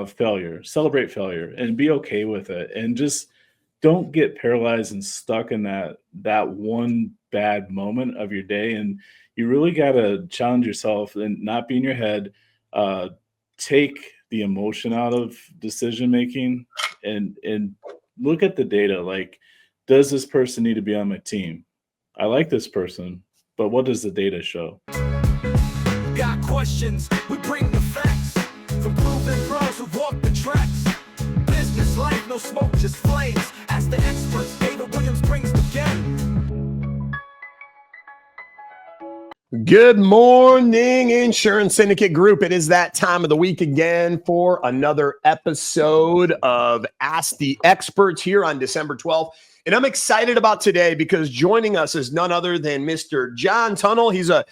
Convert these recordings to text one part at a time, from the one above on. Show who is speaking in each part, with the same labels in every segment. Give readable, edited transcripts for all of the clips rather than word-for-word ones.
Speaker 1: failure, celebrate failure, and be okay with it, and just don't get paralyzed and stuck in that one bad moment of your day. And you really got to challenge yourself and not be in your head. Uh, take the emotion out of decision making, and look at the data. Like, does this person need to be on my team? I like this person, but what does the data show?
Speaker 2: Got questions, we bring the facts. From proven pros who walk the tracks. Business life, no smoke, just flames. Ask the experts, David Williams brings the game.
Speaker 3: Good morning, Insurance Syndicate Group. It is that time of the week again for another episode of Ask the Experts here on December 12th. And I'm excited about today because joining us is none other than Mr. John Tunnell. He's a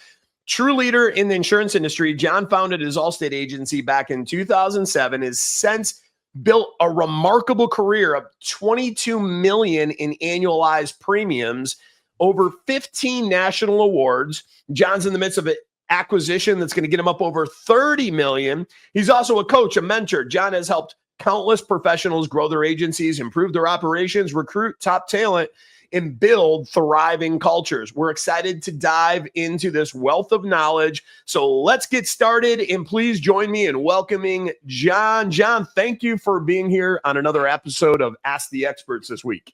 Speaker 3: true leader in the insurance industry. John founded his Allstate agency back in 2007, has since built a remarkable career of $22 million in annualized premiums, over 15 national awards. John's in the midst of an acquisition that's going to get him up over $30 million. He's also a coach, a mentor. John has helped countless professionals grow their agencies, improve their operations, recruit top talent, and build thriving cultures. We're excited to dive into this wealth of knowledge. So let's get started, and please join me in welcoming John. John, thank you for being here on another episode of Ask the Experts this week.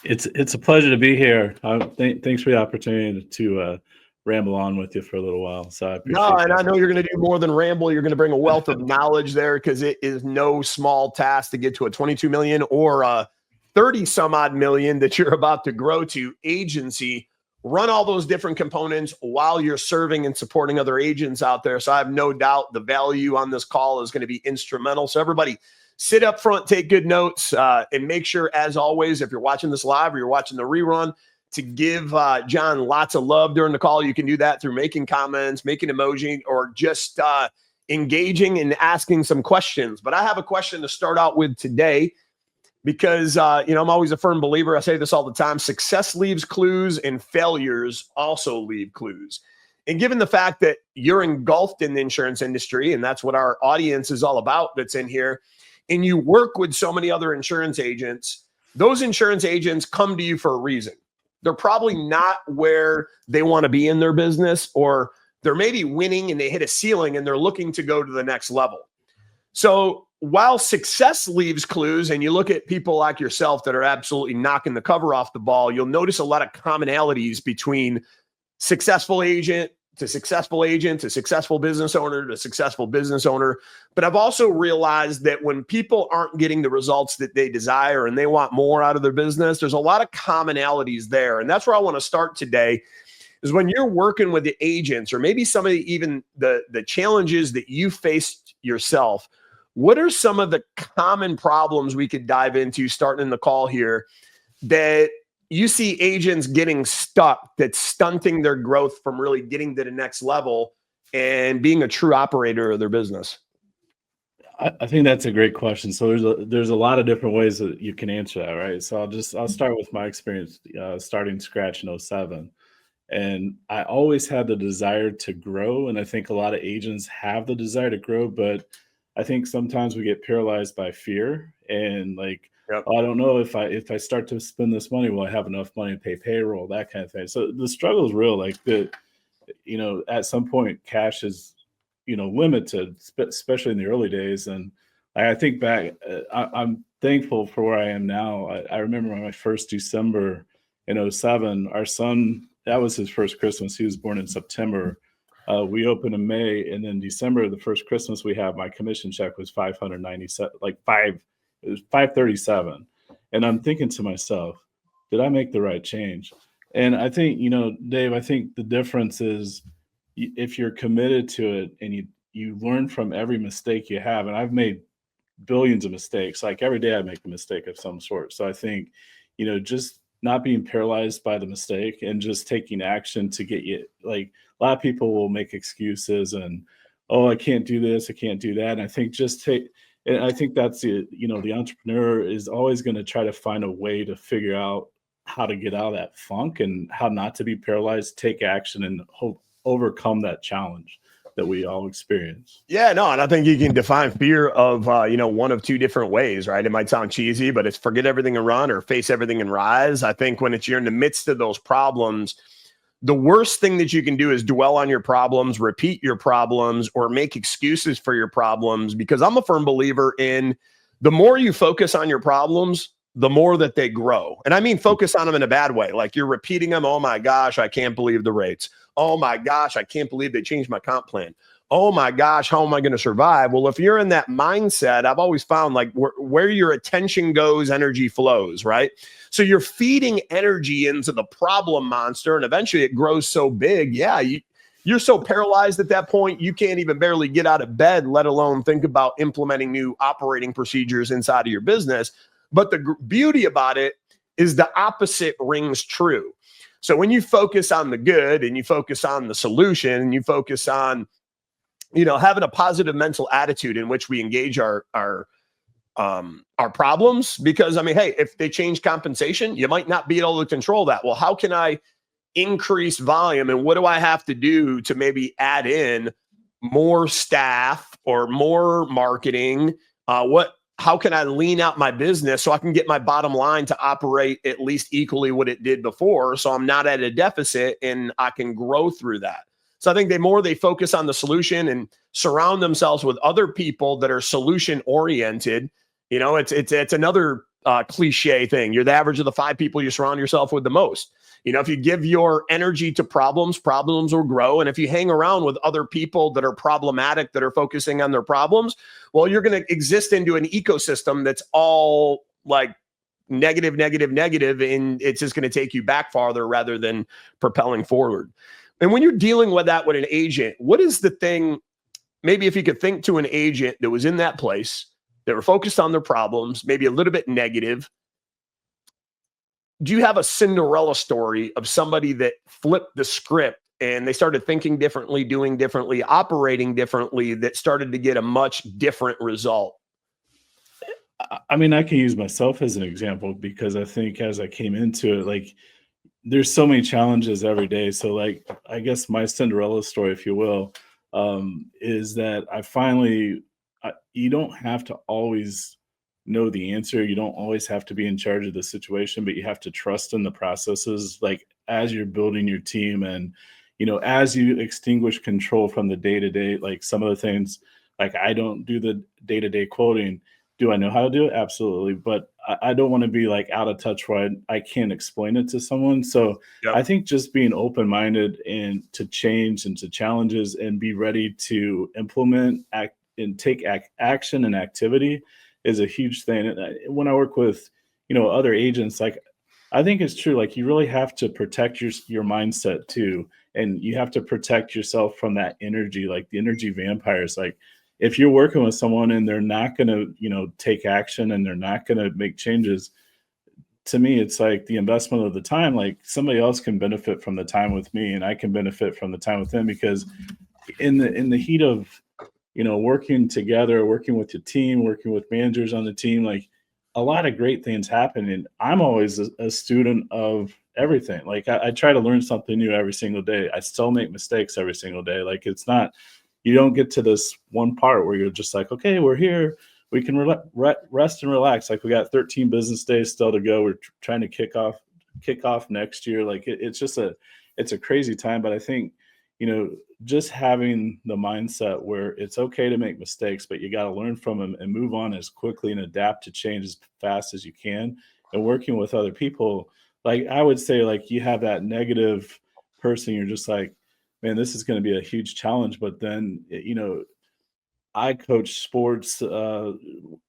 Speaker 1: It's a pleasure to be here. Thanks for the opportunity to ramble on with you for a little while. So I appreciate that.
Speaker 3: I know you're going to do more than ramble. You're going to bring a wealth of knowledge there, because it is no small task to get to a 22 million or a 30 some odd million that you're about to grow to agency. Run all those different components while you're serving and supporting other agents out there. So I have no doubt the value on this call is going to be instrumental. So everybody, sit up front, take good notes, and make sure, as always, if you're watching this live or you're watching the rerun, to give John lots of love during the call. You can do that through making comments, making emoji, or just engaging and asking some questions. But I have a question to start out with today, because I'm always a firm believer. I say this all the time: success leaves clues, and failures also leave clues. And given the fact that you're engulfed in the insurance industry, and that's what our audience is all about that's in here, and you work with so many other insurance agents, those insurance agents come to you for a reason. They're probably not where they want to be in their business, or they're maybe winning and they hit a ceiling and they're looking to go to the next level. So while success leaves clues, and you look at people like yourself that are absolutely knocking the cover off the ball, you'll notice a lot of commonalities between successful agent to successful agent to successful business owner to successful business owner. But I've also realized that when people aren't getting the results that they desire and they want more out of their business, there's a lot of commonalities there. And that's where I want to start today, is when you're working with the agents, or maybe some of even the challenges that you faced yourself. What are some of the common problems we could dive into starting in the call here that you see agents getting stuck, that's stunting their growth from really getting to the next level and being a true operator of their business?
Speaker 1: I think that's a great question. So there's a lot of different ways that you can answer that, right? So I'll start with my experience starting scratch in 07. And I always had the desire to grow. And I think a lot of agents have the desire to grow, but I think sometimes we get paralyzed by fear and
Speaker 3: Yep.
Speaker 1: I don't know if I start to spend this money, will I have enough money to pay payroll, that kind of thing. So the struggle is real. At some point, cash is, limited, especially in the early days. And I think back, I'm thankful for where I am now. I remember my first December in 07, our son, that was his first Christmas. He was born in September. We opened in May, and then December, the first Christmas we have, my commission check was it was 537. And I'm thinking to myself, did I make the right change? And I think, Dave, I think the difference is if you're committed to it and you learn from every mistake you have. And I've made billions of mistakes. Like every day I make a mistake of some sort. So I think, just not being paralyzed by the mistake and just taking action to get you, like a lot of people will make excuses and, oh, I can't do this, I can't do that. And I think and I think that's the entrepreneur is always going to try to find a way to figure out how to get out of that funk and how not to be paralyzed, take action, and overcome that challenge. that we all experience.
Speaker 3: Yeah, no, and I think you can define fear of one of two different ways, right? It might sound cheesy, but it's forget everything and run or face everything and rise. I think when you're in the midst of those problems, the worst thing that you can do is dwell on your problems, repeat your problems, or make excuses for your problems, because I'm a firm believer in the more you focus on your problems, the more that they grow. And I mean, focus on them in a bad way. Like you're repeating them. Oh my gosh, I can't believe the rates. Oh my gosh, I can't believe they changed my comp plan. Oh my gosh, how am I going to survive? Well, if you're in that mindset, I've always found like where your attention goes, energy flows, right? So you're feeding energy into the problem monster, and eventually it grows so big. Yeah, you're so paralyzed at that point, you can't even barely get out of bed, let alone think about implementing new operating procedures inside of your business. But the beauty about it is the opposite rings true. So when you focus on the good and you focus on the solution and you focus on having a positive mental attitude in which we engage our problems, because I mean, hey, if they change compensation, you might not be able to control that. Well, how can I increase volume, and what do I have to do to maybe add in more staff or more marketing? How can I lean out my business so I can get my bottom line to operate at least equally what it did before, so I'm not at a deficit and I can grow through that? So I think the more they focus on the solution and surround themselves with other people that are solution oriented, it's another cliche thing. You're the average of the 5 people you surround yourself with the most. If you give your energy to problems will grow. And if you hang around with other people that are problematic, that are focusing on their problems, well, you're going to exist into an ecosystem that's all like negative, and it's just going to take you back farther rather than propelling forward. And when you're dealing with that with an agent, what is the thing, maybe if you could think to an agent that was in that place, that were focused on their problems, maybe a little bit negative, do you have a Cinderella story of somebody that flipped the script and they started thinking differently, doing differently, operating differently, that started to get a much different result?
Speaker 1: I mean, I can use myself as an example, because I think as I came into it, like there's so many challenges every day. So like, I guess my Cinderella story, if you will, is that I finally, you don't have to always know the answer. You don't always have to be in charge of the situation, but you have to trust in the processes. Like as you're building your team and, as you extinguish control from the day-to-day, like some of the things, like I don't do the day-to-day quoting. Do I know how to do it? Absolutely. But I don't want to be like out of touch where I can't explain it to someone. So
Speaker 3: Yep.
Speaker 1: I think just being open-minded and to change and to challenges and be ready to implement, act, and take action and activity is a huge thing. And when I work with, other agents, like I think it's true. Like you really have to protect your mindset too. And you have to protect yourself from that energy, like the energy vampires. Like if you're working with someone and they're not going to, take action and they're not going to make changes, to me, it's like the investment of the time. Like somebody else can benefit from the time with me and I can benefit from the time with them, because in the heat of, working together, working with your team, working with managers on the team, like a lot of great things happen. And I'm always a student of everything. Like I try to learn something new every single day. I still make mistakes every single day. Like it's not, you don't get to this one part where you're just like, okay, we're here. We can rest and relax. Like we got 13 business days still to go. We're trying to kick off next year. Like it's a crazy time. But I think, just having the mindset where it's okay to make mistakes, but you got to learn from them and move on as quickly and adapt to change as fast as you can. And working with other people, like I would say, like you have that negative person, you're just like, man, this is going to be a huge challenge. But then, I coach sports,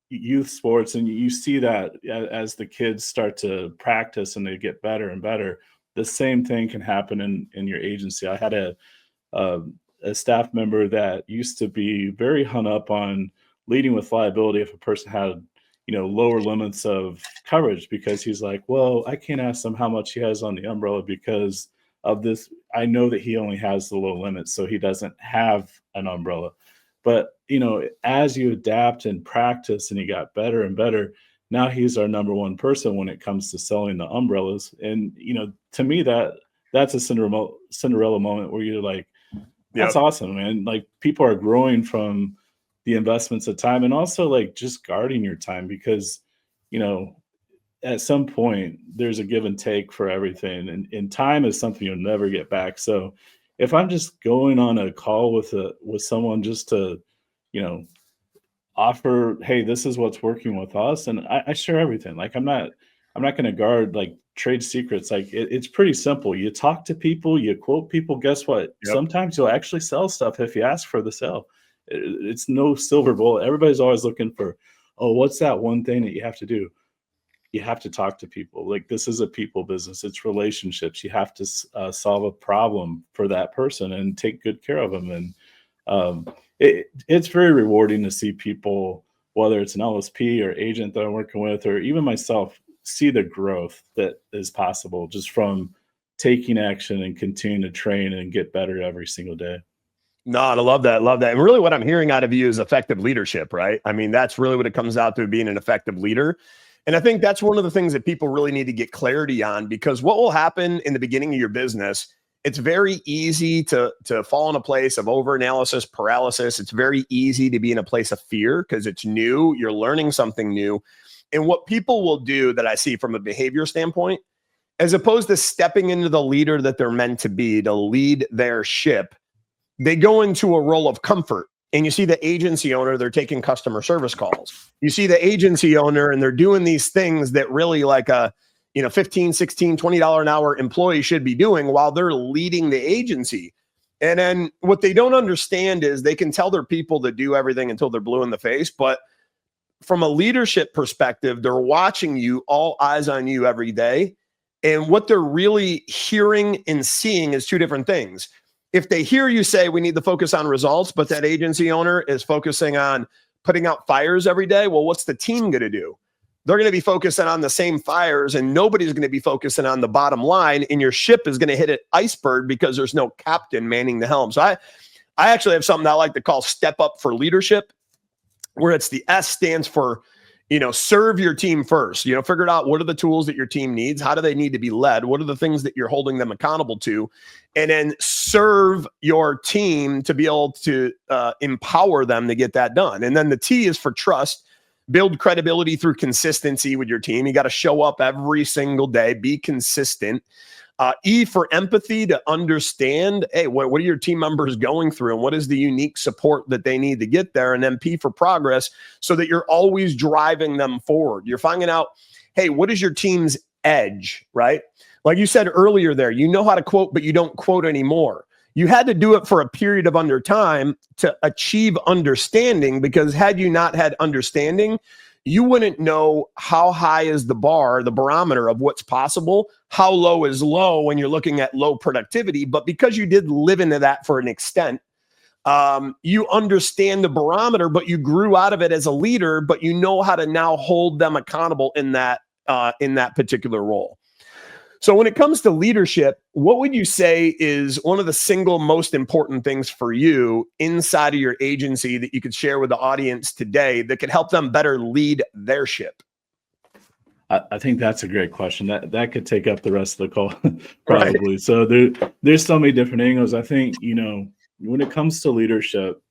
Speaker 1: youth sports, and you see that as the kids start to practice and they get better and better, the same thing can happen in your agency. I had a staff member that used to be very hung up on leading with liability if a person had, lower limits of coverage, because he's like, well, I can't ask them how much he has on the umbrella because of this. I know that he only has the low limits, so he doesn't have an umbrella. But, as you adapt and practice and he got better and better, now he's our number one person when it comes to selling the umbrellas. And, to me, that's a Cinderella moment where you're like, That's awesome, man. Like people are growing from the investments of time and also like just guarding your time because, you know, at some point there's a give and take for everything and time is something you'll never get back. So if I'm just going on a call with someone just to, you know, offer, hey, this is what's working with us, and I share everything. Like I'm not going to guard like trade secrets. Like it's pretty simple. You talk to people, you quote people. Guess what?
Speaker 3: Yep.
Speaker 1: Sometimes you'll actually sell stuff if you ask for the sale. It's no silver bullet. Everybody's always looking for, oh, what's that one thing that you have to do? You have to talk to people. Like this is a people business. It's relationships. You have to solve a problem for that person and take good care of them. And it's very rewarding to see people, whether it's an LSP or agent that I'm working with, or even myself, see the growth that is possible just from taking action and continuing to train and get better every single day.
Speaker 3: No, I love that. Love that. And really what I'm hearing out of you is effective leadership, right? I mean, that's really what it comes out to, being an effective leader. And I think that's one of the things that people really need to get clarity on, because what will happen in the beginning of your business, it's very easy to fall in a place of overanalysis, paralysis. It's very easy to be in a place of fear because it's new. You're learning something new. And what people will do that I see from a behavior standpoint, as opposed to stepping into the leader that they're meant to be to lead their ship, they go into a role of comfort. And you see the agency owner, they're taking customer service calls. You see the agency owner and they're doing these things that really like a, $15, $16, $20 an hour employee should be doing while they're leading the agency. And then what they don't understand is they can tell their people to do everything until they're blue in the face. But from a leadership perspective, they're watching you, all eyes on you every day. And what they're really hearing and seeing is two different things. If they hear you say we need to focus on results, but that agency owner is focusing on putting out fires every day, well, what's the team going to do? They're going to be focusing on the same fires and nobody's going to be focusing on the bottom line, and your ship is going to hit an iceberg because there's no captain manning the helm. So I actually have something I like to call step up for leadership, where it's the S stands for, serve your team first. Figure out what are the tools that your team needs. How do they need to be led? What are the things that you're holding them accountable to? And then serve your team to be able to empower them to get that done. And then the T is for trust. Build credibility through consistency with your team. You got to show up every single day, be consistent. E for empathy, to understand, hey, what are your team members going through and what is the unique support that they need to get there? And then P for progress, so that you're always driving them forward. You're finding out, hey, what is your team's edge, right? Like you said earlier there, you know how to quote, but you don't quote anymore. You had to do it for a period of under time to achieve understanding, because had you not had understanding, you wouldn't know how high is the bar, the barometer of what's possible, how low is low when you're looking at low productivity. But because you did live into that for an extent, you understand the barometer, but you grew out of it as a leader, but you know how to now hold them accountable in that particular role. So when it comes to leadership, what would you say is one of the single most important things for you inside of your agency that you could share with the audience today that could help them better lead their ship?
Speaker 1: I think that's a great question. That could take up the rest of the call, probably. Right. So there's so many different angles. I think, when it comes to leadership,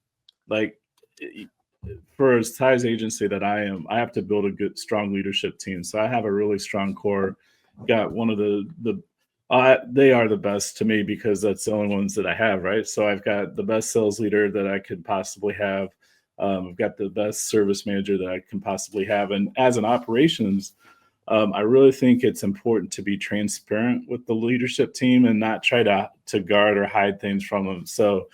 Speaker 1: like for as size agency that I am, I have to build a good, strong leadership team. So I have a really strong core. Got one of they are the best to me because that's the only ones that I have, right? So I've got the best sales leader that I could possibly have. I've got the best service manager that I can possibly have. And as an operations, I really think it's important to be transparent with the leadership team and not try to guard or hide things from them. So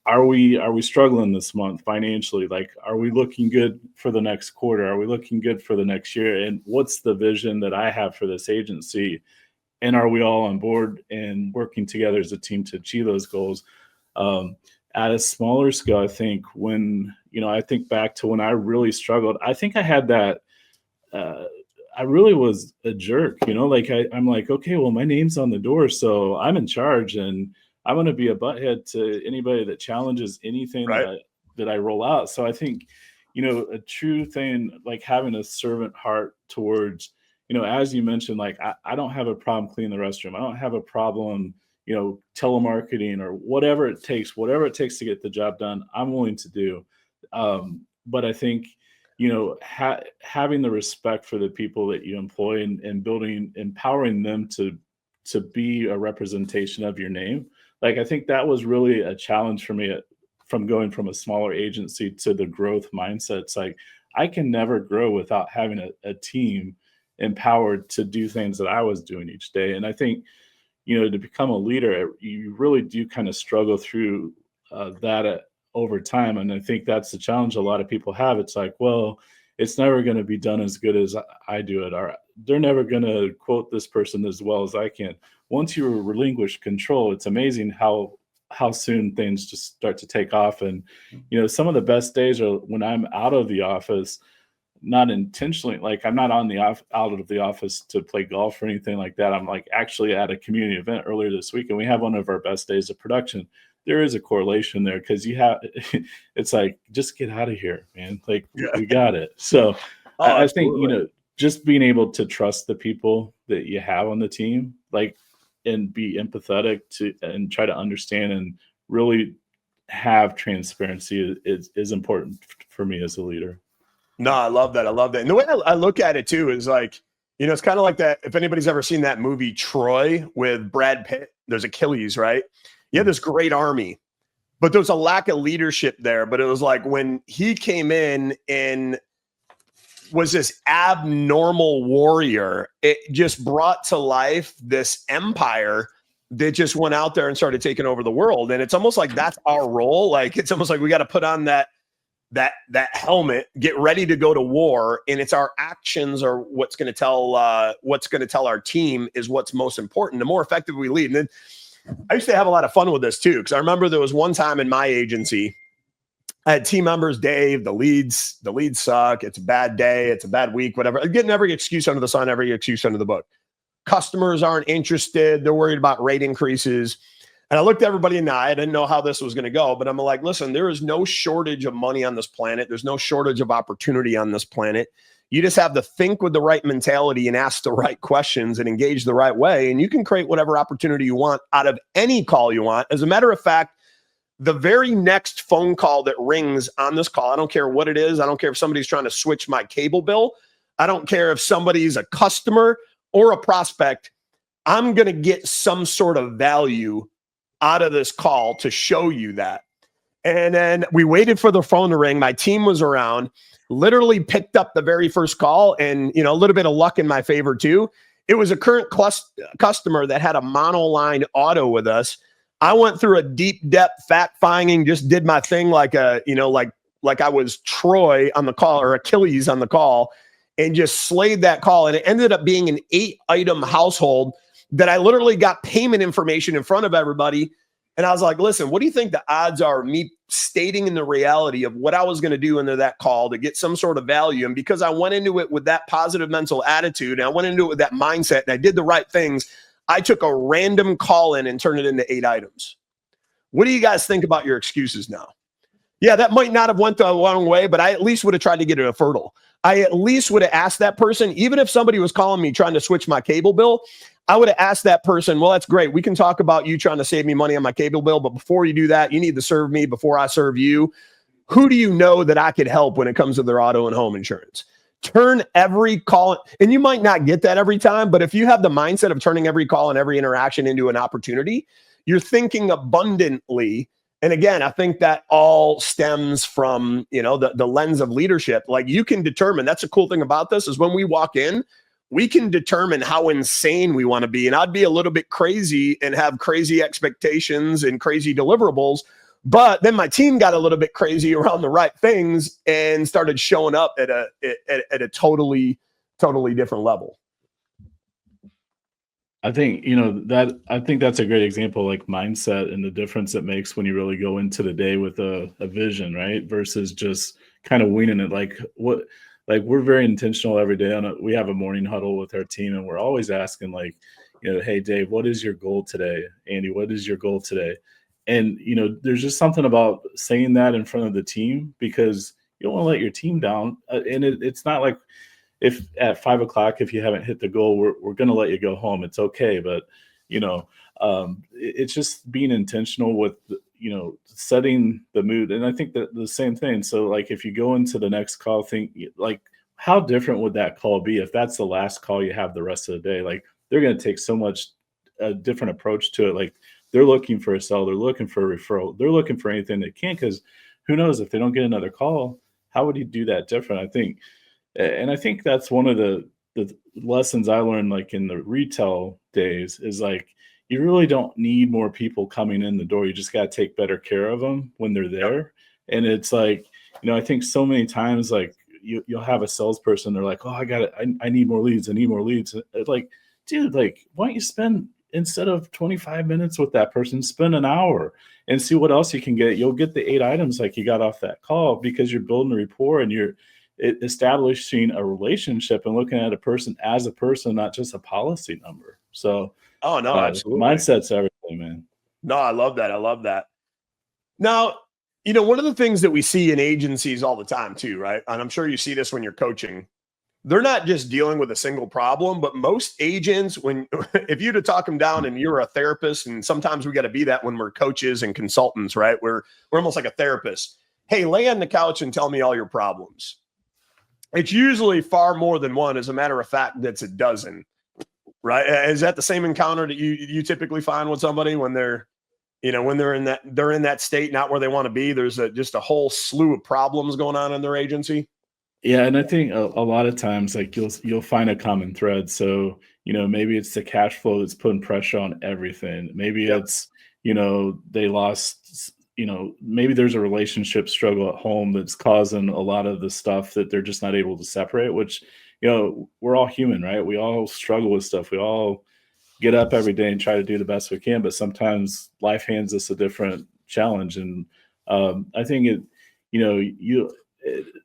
Speaker 1: are we struggling this month financially? Like, are we looking good for the next quarter? Are we looking good for the next year? And what's the vision that I have for this agency? And are we all on board and working together as a team to achieve those goals? At a smaller scale, I think I think back to when I really struggled, I think I had that, I really was a jerk, I'm like, okay, well, my name's on the door, so I'm in charge, and I'm going to be a butthead to anybody that challenges anything right. that I roll out. So I think, a true thing, like having a servant heart towards, as you mentioned, like I don't have a problem cleaning the restroom. I don't have a problem, telemarketing or whatever it takes to get the job done, I'm willing to do. But I think, having the respect for the people that you employ and empowering them to be a representation of your name. Like, I think that was really a challenge for me from going from a smaller agency to the growth mindset. It's like, I can never grow without having a team empowered to do things that I was doing each day. And I think, to become a leader, you really do kind of struggle through that over time. And I think that's the challenge a lot of people have. It's like, well, it's never going to be done as good as I do it, or they're never going to quote this person as well as I can. Once you relinquish control, it's amazing how soon things just start to take off. And, some of the best days are when I'm out of the office, not intentionally, like I'm not out of the office to play golf or anything like that. I'm like actually at a community event earlier this week, and we have one of our best days of production. There is a correlation there because it's like, just get out of here, man. Like, we got it. So I think, just being able to trust the people that you have on the team, like, and be empathetic and try to understand and really have transparency is important for me as a leader.
Speaker 3: No, I love that. And the way I look at it too is like, it's kind of like that. If anybody's ever seen that movie Troy with Brad Pitt, there's Achilles, right? Yeah, this great army, but there was a lack of leadership there. But it was like when he came in and was this abnormal warrior, it just brought to life this empire that just went out there and started taking over the world. And it's almost like that's our role. Like, it's almost like we got to put on that helmet, get ready to go to war, and it's our actions are what's going to tell our team is what's most important. The more effective we lead. And then I used to have a lot of fun with this too, because I remember there was one time in my agency, I had team members, Dave, the leads suck. It's a bad day. It's a bad week, whatever. I'm getting every excuse under the sun, every excuse under the book. Customers aren't interested. They're worried about rate increases. And I looked at everybody in the eye. I didn't know how this was going to go, but I'm like, listen, there is no shortage of money on this planet. There's no shortage of opportunity on this planet. You just have to think with the right mentality and ask the right questions and engage the right way. And you can create whatever opportunity you want out of any call you want. As a matter of fact, the very next phone call that rings on this call, I don't care what it is. I don't care if somebody's trying to switch my cable bill. I don't care if somebody's a customer or a prospect. I'm going to get some sort of value out of this call to show you that. And then we waited for the phone to ring. My team was around, literally picked up the very first call, and a little bit of luck in my favor too. It was a current customer that had a monoline auto with us. I went through a deep depth fact finding, just did my thing like I was Troy on the call or Achilles on the call, and just slayed that call. And it ended up being an 8-item household that I literally got payment information in front of everybody. And I was like, listen, what do you think the odds are of me stating in the reality of what I was going to do into that call to get some sort of value? And because I went into it with that positive mental attitude, and I went into it with that mindset, and I did the right things, I took a random call in and turned it into 8 items. What do you guys think about your excuses now? Yeah, that might not have went the wrong way, but I at least would have tried to get it a fertile. I at least would have asked that person, even if somebody was calling me trying to switch my cable bill, I would have asked that person, well, that's great. We can talk about you trying to save me money on my cable bill, but before you do that, you need to serve me before I serve you. Who do you know that I could help when it comes to their auto and home insurance? Turn every call, and you might not get that every time, but if you have the mindset of turning every call and every interaction into an opportunity, you're thinking abundantly. And again, I think that all stems from, the lens of leadership. Like, you can determine, that's a cool thing about this, is when we walk in, we can determine how insane we want to be. And I'd be a little bit crazy and have crazy expectations and crazy deliverables. But then my team got a little bit crazy around the right things and started showing up at a totally different level.
Speaker 1: I think, that's a great example, like mindset and the difference it makes when you really go into the day with a vision, right? Versus just kind of winging it. Like we're very intentional every day on it. We have a morning huddle with our team, and we're always asking, like, hey, Dave, what is your goal today? Andy, what is your goal today? And, there's just something about saying that in front of the team, because you don't want to let your team down. And it's not like, if at 5 o'clock, if you haven't hit the goal, we're going to let you go home. It's okay. But, It's just being intentional with, setting the mood. And I think that the same thing. So like, if you go into the next call, think like, how different would that call be if that's the last call you have the rest of the day? Like, they're going to take so much a different approach to it. Like, they're looking for a sell, they're looking for a referral, they're looking for anything they can, because who knows if they don't get another call, how would you do that different? I think that's one of the lessons I learned, like in the retail days, is like, you really don't need more people coming in the door. You just got to take better care of them when they're there. And it's like, I think so many times, like, you'll have a salesperson, they're like, oh, I need more leads. I need more leads. It's like, dude, like, why don't you spend, instead of 25 minutes with that person, spend an hour and see what else you can get. You'll get the 8 items like you got off that call, because you're building a rapport and you're establishing a relationship and looking at a person as a person, not just a policy number. So,
Speaker 3: oh no, absolutely.
Speaker 1: Mindset's everything, man.
Speaker 3: No, I love that. I love that. Now, one of the things that we see in agencies all the time too, right? And I'm sure you see this when you're coaching. They're not just dealing with a single problem, but most agents, if you'd to talk them down, and you're a therapist, and sometimes we got to be that when we're coaches and consultants, right? We're almost like a therapist. Hey, lay on the couch and tell me all your problems. It's usually far more than one. As a matter of fact, that's a dozen, right? Is that the same encounter that you typically find with somebody when they're in that state, not where they want to be? There's just a whole slew of problems going on in their agency.
Speaker 1: Yeah, and I think a lot of times, like, you'll find a common thread. So, maybe it's the cash flow that's putting pressure on everything. Maybe it's, they lost, maybe there's a relationship struggle at home that's causing a lot of the stuff that they're just not able to separate, which, we're all human, right? We all struggle with stuff. We all get up every day and try to do the best we can, but sometimes life hands us a different challenge. And I think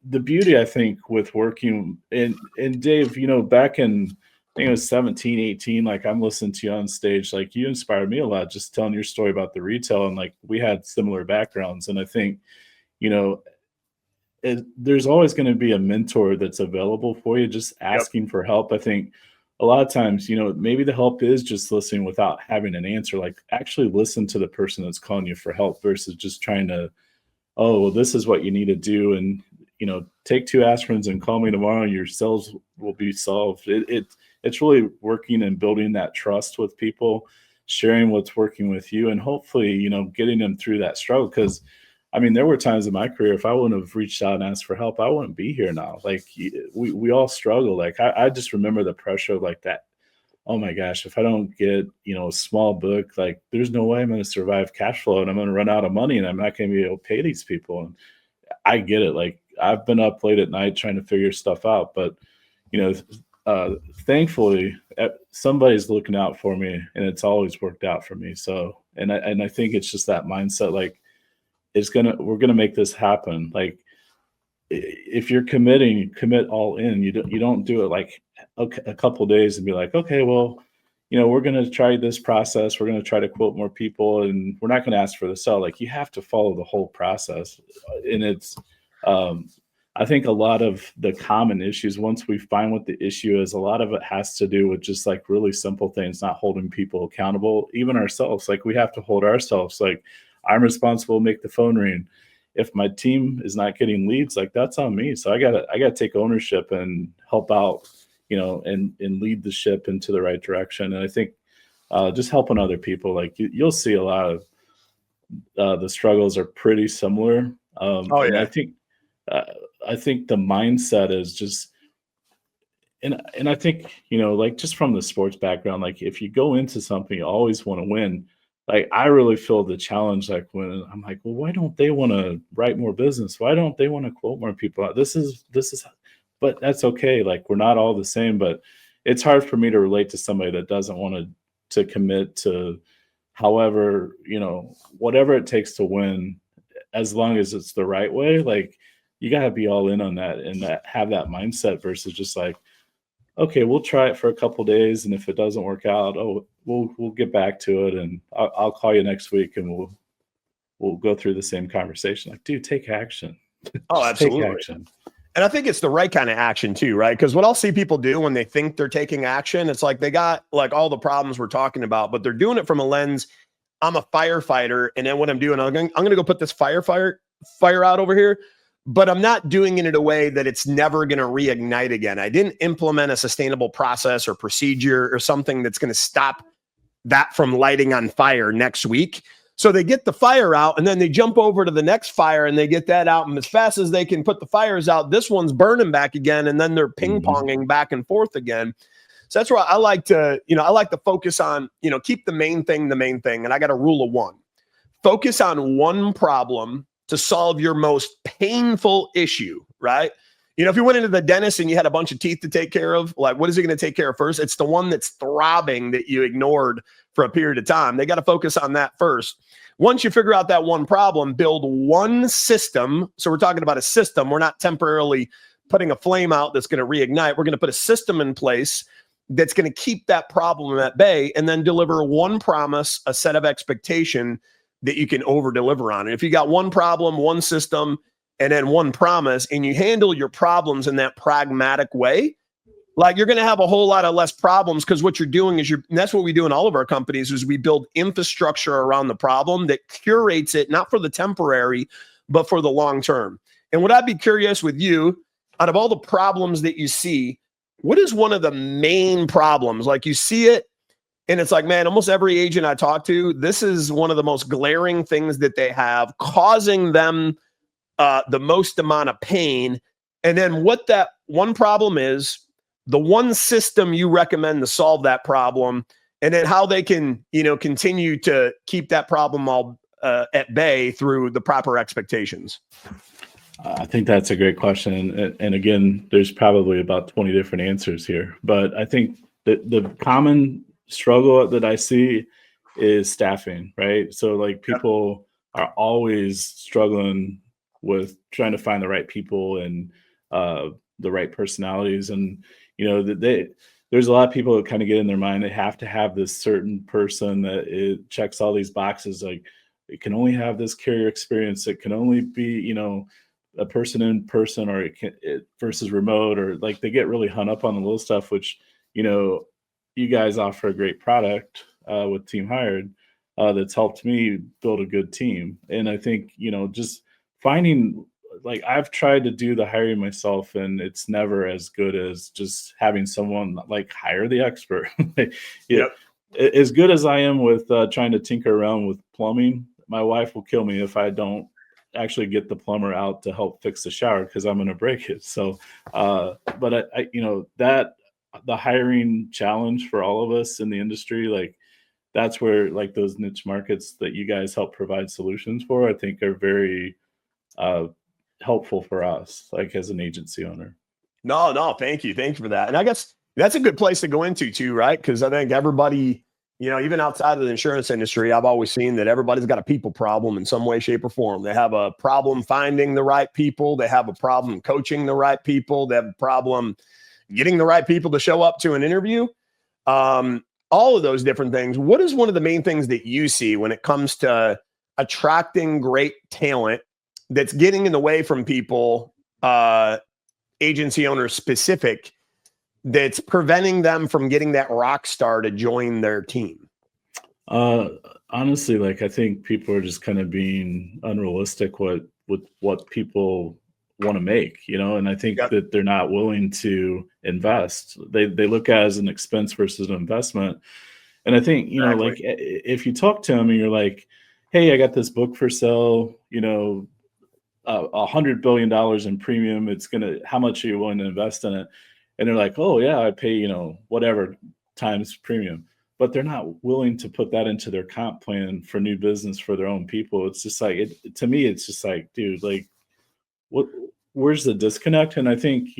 Speaker 1: the beauty, I think, with working and Dave, back in, I think it was 17, 18, like, I'm listening to you on stage, like, you inspired me a lot just telling your story about the retail, and like, we had similar backgrounds. And I think, there's always going to be a mentor that's available for you, just asking for help. I think a lot of times, maybe the help is just listening without having an answer, like, actually listen to the person that's calling you for help versus just trying to, oh, well, this is what you need to do, and take 2 aspirins and call me tomorrow, and your sales will be solved. It's really working and building that trust with people, sharing what's working with you, and hopefully, getting them through that struggle. Because, I mean, there were times in my career, if I wouldn't have reached out and asked for help, I wouldn't be here now. Like, we all struggle. Like, I just remember the pressure of like that. Oh my gosh, if I don't get, a small book, like, there's no way I'm going to survive cash flow, and I'm going to run out of money, and I'm not going to be able to pay these people. And I get it. Like, I've been up late at night trying to figure stuff out, but, thankfully somebody's looking out for me, and it's always worked out for me. So, and I think it's just that mindset, like, we're going to make this happen. Like, if you're committing, you commit all in. You don't do it like, okay, a couple of days and be like, okay, well, we're going to try this process. We're going to try to quote more people, and we're not going to ask for the sell. Like, you have to follow the whole process. And it's, I think a lot of the common issues, once we find what the issue is, a lot of it has to do with just like really simple things, not holding people accountable, even ourselves. Like, we have to hold ourselves. Like, I'm responsible to make the phone ring. If my team is not getting leads, like, that's on me. So I gotta take ownership and help out, and lead the ship into the right direction. And I think just helping other people, like, you'll see a lot of the struggles are pretty similar. And I think the mindset is just, and I think, like, just from the sports background, like, if you go into something, you always want to win. Like, I really feel the challenge, like, when I'm like, well, why don't they want to write more business? Why don't they want to quote more people? This is, but that's okay. Like, we're not all the same, but it's hard for me to relate to somebody that doesn't want to commit to, however, whatever it takes to win, as long as it's the right way. Like, you got to be all in on that, and have that mindset versus just like, okay, we'll try it for a couple of days, and if it doesn't work out, we'll get back to it, and I'll call you next week, and we'll go through the same conversation. Like, dude, take action.
Speaker 3: Oh, absolutely.
Speaker 1: Take action.
Speaker 3: And I think it's the right kind of action too, right? Because what I'll see people do when they think they're taking action, it's like they got like all the problems we're talking about, but they're doing it from a lens. I'm a firefighter, and then what I'm doing, I'm going to go put this fire out over here, but I'm not doing it in a way that it's never going to reignite again. I didn't implement a sustainable process or procedure or something that's going to stop that from lighting on fire next week. So they get the fire out, and then they jump over to the next fire and they get that out. And as fast as they can put the fires out, this one's burning back again. And then they're ping-ponging back and forth again. So that's why I like to, I like to focus on, keep the main thing. And I got a rule of one. Focus on one problem to solve your most painful issue, right? If you went into the dentist and you had a bunch of teeth to take care of, like, what is he going to take care of first? It's the one that's throbbing that you ignored for a period of time. They got to focus on that first. Once you figure out that one problem, build one system. So we're talking about a system. We're not temporarily putting a flame out that's going to reignite. We're going to put a system in place that's going to keep that problem at bay, and then deliver one promise, a set of expectation that you can over deliver on. And if you got one problem, one system, and then one promise, and you handle your problems in that pragmatic way, like, you're going to have a whole lot of less problems, because what you're doing is and that's what we do in all of our companies, is we build infrastructure around the problem that curates it, not for the temporary, but for the long term. And would I be curious with you, out of all the problems that you see, what is one of the main problems? Like, you see it and it's like, man, almost every agent I talk to, this is one of the most glaring things that they have, causing them the most amount of pain. And then what that one problem is, the one system you recommend to solve that problem, and then how they can, continue to keep that problem all at bay through the proper expectations.
Speaker 1: I think that's a great question. And again, there's probably about 20 different answers here, but I think that the common struggle that I see is staffing, right? So like, people are always struggling with trying to find the right people and the right personalities. And, there's a lot of people that kind of get in their mind, they have to have this certain person that it checks all these boxes. Like, it can only have this carrier experience. It can only be, a person in person, or it versus remote, or like, they get really hung up on the little stuff, which, you guys offer a great product with Team Hired that's helped me build a good team. And I think, just finding, like, I've tried to do the hiring myself, and it's never as good as just having someone like hire the expert. As good as I am with trying to tinker around with plumbing, my wife will kill me if I don't actually get the plumber out to help fix the shower, because I'm going to break it. So, but I that the hiring challenge for all of us in the industry, like, that's where, like, those niche markets that you guys help provide solutions for, I think are very helpful for us, like, as an agency owner.
Speaker 3: No, thank you for that. And I guess that's a good place to go into too, right? Because I think everybody, even outside of the insurance industry, I've always seen that everybody's got a people problem in some way, shape, or form. They have a problem finding the right people. They have a problem coaching the right people. They have a problem getting the right people to show up to an interview. All of those different things. What is one of the main things that you see when it comes to attracting great talent that's getting in the way from people, agency owners specific, that's preventing them from getting that rock star to join their team?
Speaker 1: Honestly, like, I think people are just kind of being unrealistic with what people want to make, and I think that they're not willing to invest. They look at it as an expense versus an investment. And I think,
Speaker 3: Exactly.
Speaker 1: like, if you talk to them and you're like, hey, I got this book for sale, $100 billion in premium, how much are you willing to invest in it? And they're like, oh yeah, I pay, whatever times premium. But they're not willing to put that into their comp plan for new business for their own people. It's just like, to me, it's just like, dude, like, where's the disconnect? And I think,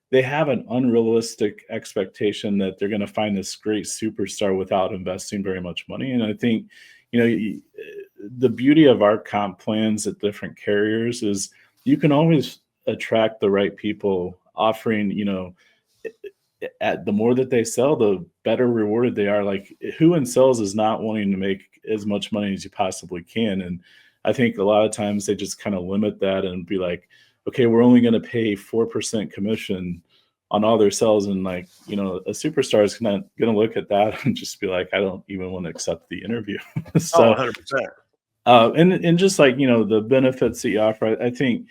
Speaker 1: they have an unrealistic expectation that they're going to find this great superstar without investing very much money. And I think, the beauty of our comp plans at different carriers is you can always attract the right people, offering, at the more that they sell, the better rewarded they are. Like, who in sales is not wanting to make as much money as you possibly can? And I think a lot of times they just kind of limit that and be like, okay, we're only going to pay 4% commission on all their sales. And like, a superstar is going to look at that and just be like, I don't even want to accept the interview. So,
Speaker 3: 100%.
Speaker 1: and just like, the benefits that you offer, I think,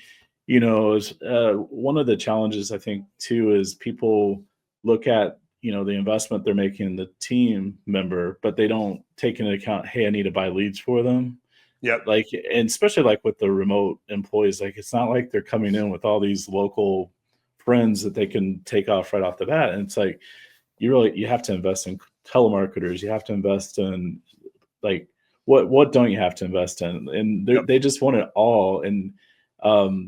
Speaker 1: is one of the challenges, I think, too, is people look at, the investment they're making in the team member, but they don't take into account, hey, I need to buy leads for them.
Speaker 3: Yep.
Speaker 1: Like, and especially like with the remote employees, like it's not like they're coming in with all these local friends that they can take off right off the bat. And it's like, you have to invest in telemarketers. You have to invest in like, what don't you have to invest in? And they just want it all. And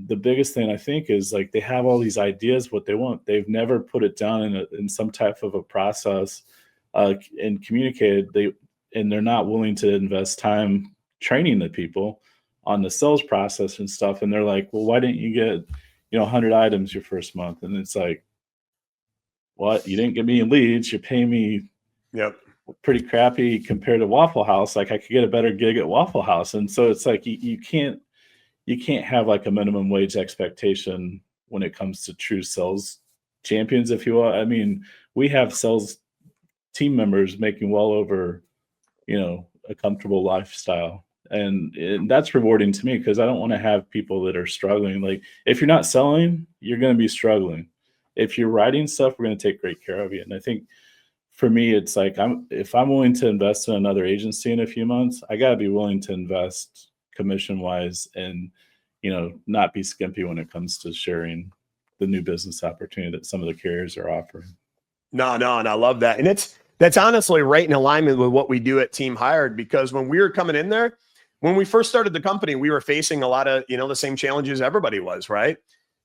Speaker 1: the biggest thing I think is like they have all these ideas what they want. They've never put it down in some type of a process and communicated. They're not willing to invest time training the people on the sales process and stuff. And they're like, well, why didn't you get 100 items your first month? And it's like, what? You didn't give me leads. You're paying me pretty crappy compared to Waffle House. Like I could get a better gig at Waffle House. And so it's like you can't have like a minimum wage expectation when it comes to true sales champions, if you will. I mean, we have sales team members making well over, a comfortable lifestyle. And that's rewarding to me because I don't want to have people that are struggling. Like if you're not selling, you're going to be struggling. If you're writing stuff, we're going to take great care of you. And I think for me, it's like if I'm willing to invest in another agency in a few months, I got to be willing to invest commission wise and, not be skimpy when it comes to sharing the new business opportunity that some of the carriers are offering.
Speaker 3: No, and I love that. And that's honestly right in alignment with what we do at Team Hired, because when we were coming in there, when we first started the company, we were facing a lot of, the same challenges everybody was, right?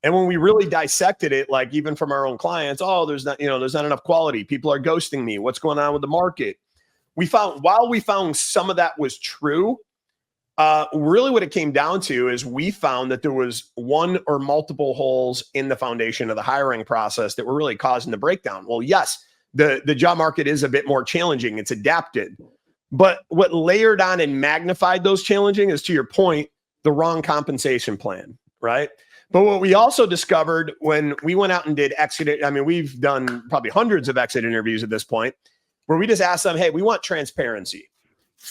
Speaker 3: And when we really dissected it, like even from our own clients, there's not enough quality. People are ghosting me. What's going on with the market? While we found some of that was true, really what it came down to is we found that there was one or multiple holes in the foundation of the hiring process that were really causing the breakdown. Well, yes, the job market is a bit more challenging. It's adapted. But what layered on and magnified those challenging is, to your point, the wrong compensation plan, right? But what we also discovered when we went out and did exit, we've done probably hundreds of exit interviews at this point, where we just asked them, hey, we want transparency.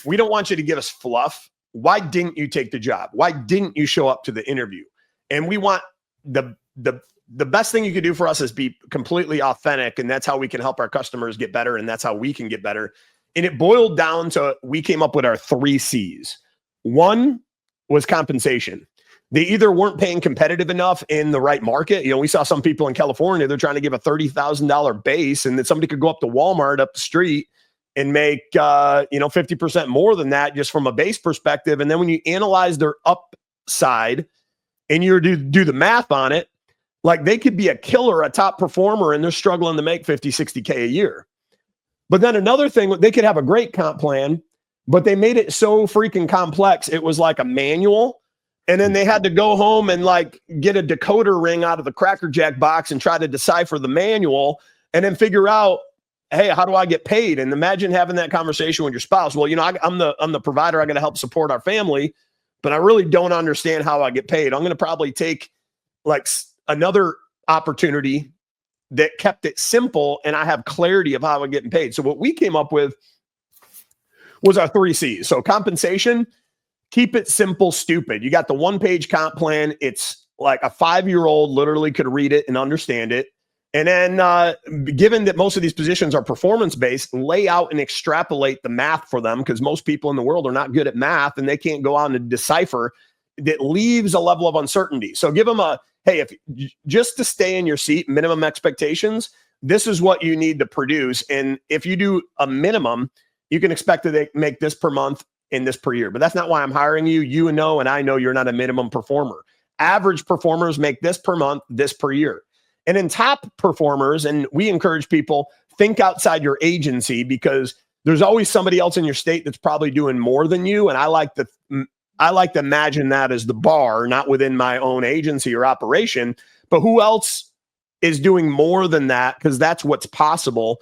Speaker 3: We don't want you to give us fluff. Why didn't you take the job? Why didn't you show up to the interview? And we want the best thing you could do for us is be completely authentic. And that's how we can help our customers get better. And that's how we can get better. And it boiled down to, we came up with our 3 C's. One was compensation. They either weren't paying competitive enough in the right market. We saw some people in California, they're trying to give a $30,000 base, and that somebody could go up to Walmart up the street and make 50% more than that just from a base perspective. And then when you analyze their upside and you do the math on it, like they could be a killer, a top performer, and they're struggling to make 50, 60K a year. But then another thing, they could have a great comp plan, but they made it so freaking complex. It was like a manual. And then they had to go home and like get a decoder ring out of the Cracker Jack box and try to decipher the manual and then figure out, hey, how do I get paid? And imagine having that conversation with your spouse. Well, I'm the provider. I got to help support our family, but I really don't understand how I get paid. I'm going to probably take like another opportunity that kept it simple and I have clarity of how I'm getting paid. So what we came up with was our 3 C's. So compensation, keep it simple, stupid. You got the 1-page comp plan. It's like a 5-year-old literally could read it and understand it. And then given that most of these positions are performance-based, lay out and extrapolate the math for them, because most people in the world are not good at math and they can't go on and decipher. That leaves a level of uncertainty. So give them hey, if just to stay in your seat, minimum expectations, this is what you need to produce. And if you do a minimum, you can expect to make this per month and this per year. But that's not why I'm hiring you. You know, and I know you're not a minimum performer. Average performers make this per month, this per year. And in top performers, and we encourage people, think outside your agency, because there's always somebody else in your state that's probably doing more than you. And I like to imagine that as the bar, not within my own agency or operation, but who else is doing more than that? Because that's what's possible.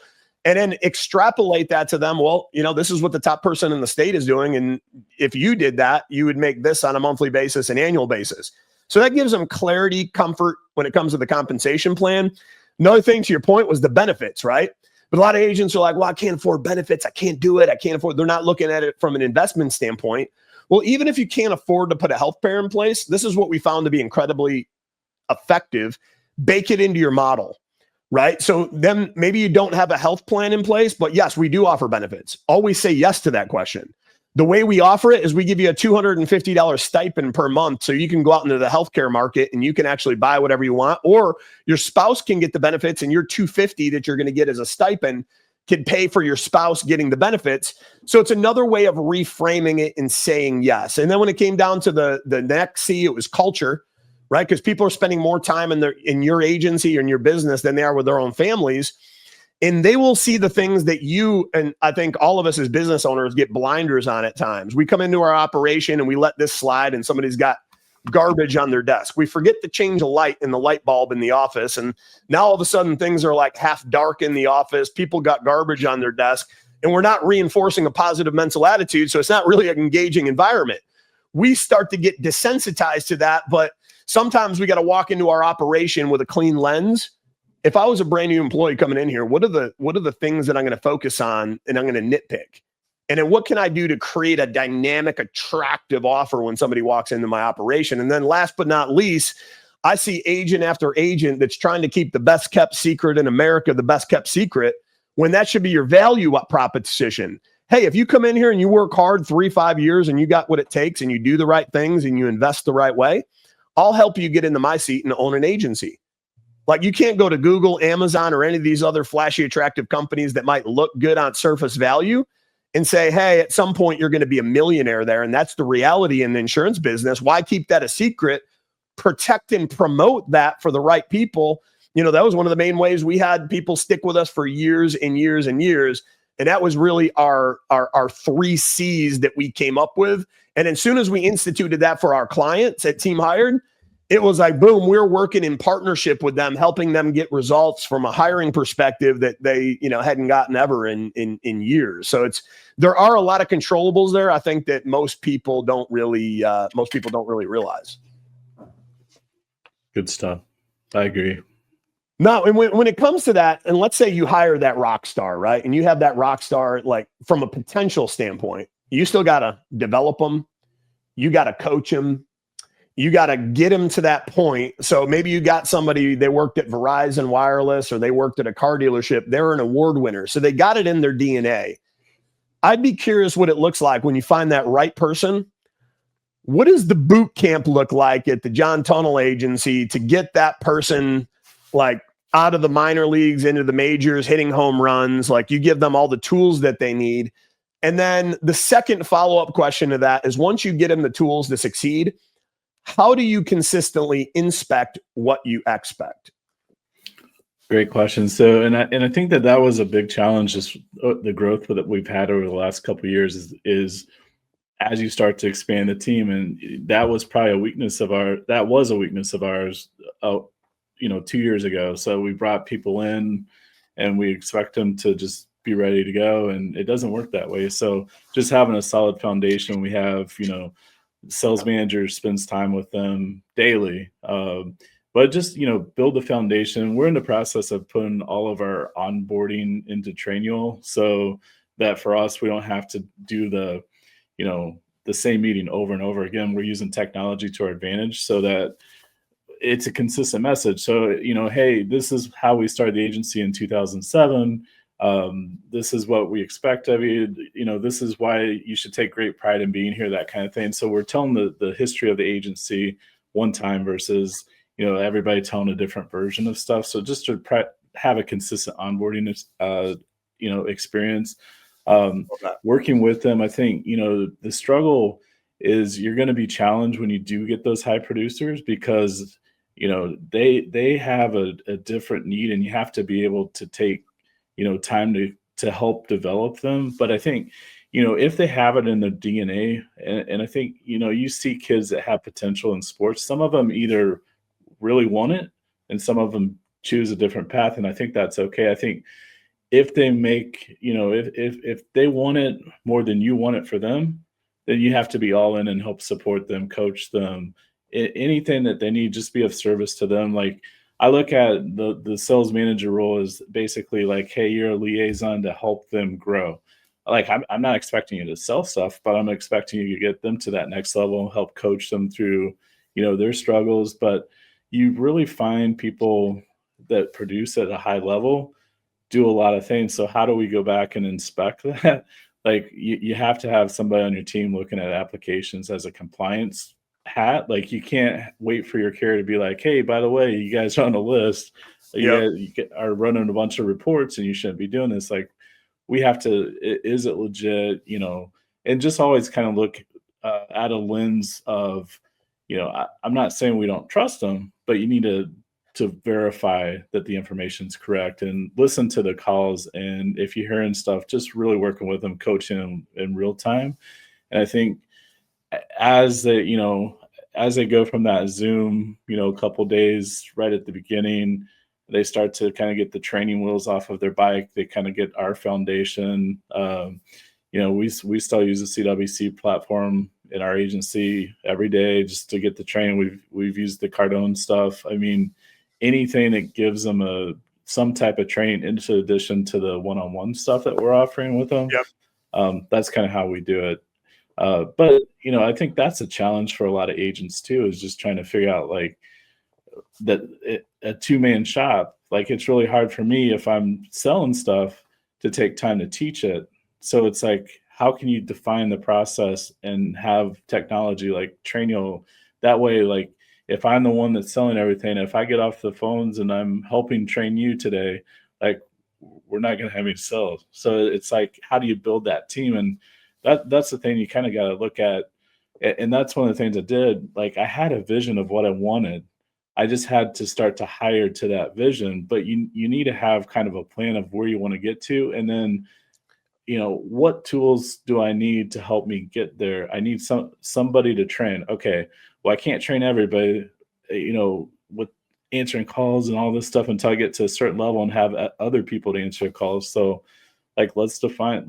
Speaker 3: And then extrapolate that to them. Well, this is what the top person in the state is doing. And if you did that, you would make this on a monthly basis, an annual basis. So that gives them clarity, comfort when it comes to the compensation plan. Another thing to your point was the benefits, right? But a lot of agents are like, well, I can't afford benefits. I can't do it. I can't afford. They're not looking at it from an investment standpoint. Well, even if you can't afford to put a health care in place, this is what we found to be incredibly effective. Bake it into your model, right? So then maybe you don't have a health plan in place, but yes, we do offer benefits. Always say yes to that question. The way we offer it is we give you a $250 stipend per month so you can go out into the healthcare market and you can actually buy whatever you want, or your spouse can get the benefits and your $250 that you're going to get as a stipend can pay for your spouse getting the benefits. So it's another way of reframing it and saying yes. And then when it came down to the next C, it was culture, right? Because people are spending more time in your agency or in your business than they are with their own families. And they will see the things that you, and I think all of us as business owners get blinders on at times. We come into our operation and we let this slide and somebody's got garbage on their desk. We forget to change a light in the light bulb in the office. And now all of a sudden things are like half dark in the office. People got garbage on their desk and we're not reinforcing a positive mental attitude. So it's not really an engaging environment. We start to get desensitized to that, but sometimes we got to walk into our operation with a clean lens. If I was a brand new employee coming in here, what are the things that I'm going to focus on and I'm going to nitpick? And then what can I do to create a dynamic, attractive offer when somebody walks into my operation? And then last but not least, I see agent after agent that's trying to keep the best kept secret in America, the best kept secret, when that should be your value proposition. Hey, if you come in here and you work hard 3-5 years and you got what it takes and you do the right things and you invest the right way, I'll help you get into my seat and own an agency. Like you can't go to Google, Amazon, or any of these other flashy, attractive companies that might look good on surface value and say, hey, at some point you're going to be a millionaire there. And that's the reality in the insurance business. Why keep that a secret? Protect and promote that for the right people. You know, that was one of the main ways we had people stick with us for years and years and years. And that was really our 3 C's that we came up with. And as soon as we instituted that for our clients at Team Hired, it was like, boom, we're working in partnership with them, helping them get results from a hiring perspective that they, hadn't gotten ever in years. So there are a lot of controllables there. I think that most people don't really realize.
Speaker 1: Good stuff. I agree.
Speaker 3: No, and when it comes to that, and let's say you hire that rock star, right? And you have that rock star, like from a potential standpoint, you still got to develop them. You got to coach them. You got to get them to that point. So maybe you got somebody, they worked at Verizon Wireless or they worked at a car dealership. They're an award winner. So they got it in their DNA. I'd be curious what it looks like when you find that right person. What does the boot camp look like at the John Tunnell agency to get that person like out of the minor leagues into the majors, hitting home runs? Like you give them all the tools that they need. And then the second follow-up question to that is once you get them the tools to succeed, how do you consistently inspect what you expect?
Speaker 1: Great question. So, and I think that was a big challenge, just the growth that we've had over the last couple of years is as you start to expand the team, and that was probably a weakness of ours, 2 years ago. So we brought people in and we expect them to just be ready to go, and it doesn't work that way. So just having a solid foundation, we have, sales manager spends time with them daily, but just build the foundation. We're in the process of putting all of our onboarding into Trainual, so that for us we don't have to do the same meeting over and over again. We're using technology to our advantage so that it's a consistent message. So hey, this is how we started the agency in 2007. This is what we expect of you. This is why you should take great pride in being here, that kind of thing. So we're telling the history of the agency one time versus, everybody telling a different version of stuff. So just to have a consistent onboarding, experience, working with them. I think, the struggle is you're going to be challenged when you do get those high producers because, they have a different need, and you have to be able to take time to help develop them. But I think, if they have it in their DNA, and I think, you see kids that have potential in sports, some of them either really want it and some of them choose a different path. And I think that's okay. I think if they make, if they want it more than you want it for them, then you have to be all in and help support them, coach them, anything that they need, just be of service to them. Like I look at the sales manager role as basically like, hey, you're a liaison to help them grow. Like I'm not expecting you to sell stuff, but I'm expecting you to get them to that next level, help coach them through, their struggles. But you really find people that produce at a high level do a lot of things. So how do we go back and inspect that? Like you have to have somebody on your team looking at applications as a compliance hat. Like you can't wait for your carrier to be like, hey, by the way, you guys are on the list.
Speaker 3: Yep.
Speaker 1: Are running a bunch of reports and you shouldn't be doing this. Like we have to, is it legit, and just always kind of look at a lens of, I'm not saying we don't trust them, but you need to verify that the information's correct and listen to the calls. And if you're hearing stuff, just really working with them, coaching them in real time. And I think as as they go from that Zoom, a couple days right at the beginning, they start to kind of get the training wheels off of their bike. They kind of get our foundation. We still use the CWC platform in our agency every day just to get the training. We've used the Cardone stuff. I mean, anything that gives them some type of training in addition to the one-on-one stuff that we're offering with them.
Speaker 3: Yep.
Speaker 1: That's kind of how we do it. But I think that's a challenge for a lot of agents too, is just trying to figure out like a two-man shop. Like it's really hard for me if I'm selling stuff to take time to teach it. So it's like, how can you define the process and have technology like Trainio that way? Like if I'm the one that's selling everything, if I get off the phones and I'm helping train you today, like we're not going to have any sales. So it's like, how do you build that team? And that's the thing you kind of got to look at. And that's one of the things I did. Like I had a vision of what I wanted. I just had to start to hire to that vision, but you need to have kind of a plan of where you want to get to. And then, what tools do I need to help me get there? I need somebody to train. Okay. Well, I can't train everybody, with answering calls and all this stuff until I get to a certain level and have other people to answer calls. So like, let's define,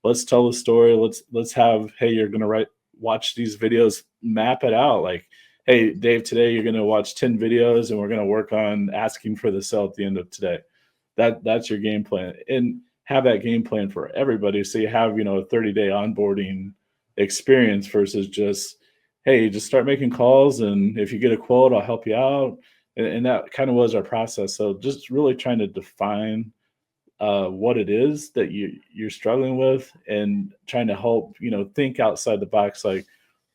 Speaker 1: let's tell the story. Let's have, hey, you're going to watch these videos, map it out. Like, hey, Dave, today you're going to watch 10 videos and we're going to work on asking for the sale at the end of today. That's your game plan, and have that game plan for everybody. So you have, a 30-day onboarding experience versus just, hey, just start making calls. And if you get a quote, I'll help you out. And that kind of was our process. So just really trying to define what it is that you're struggling with and trying to help, think outside the box. Like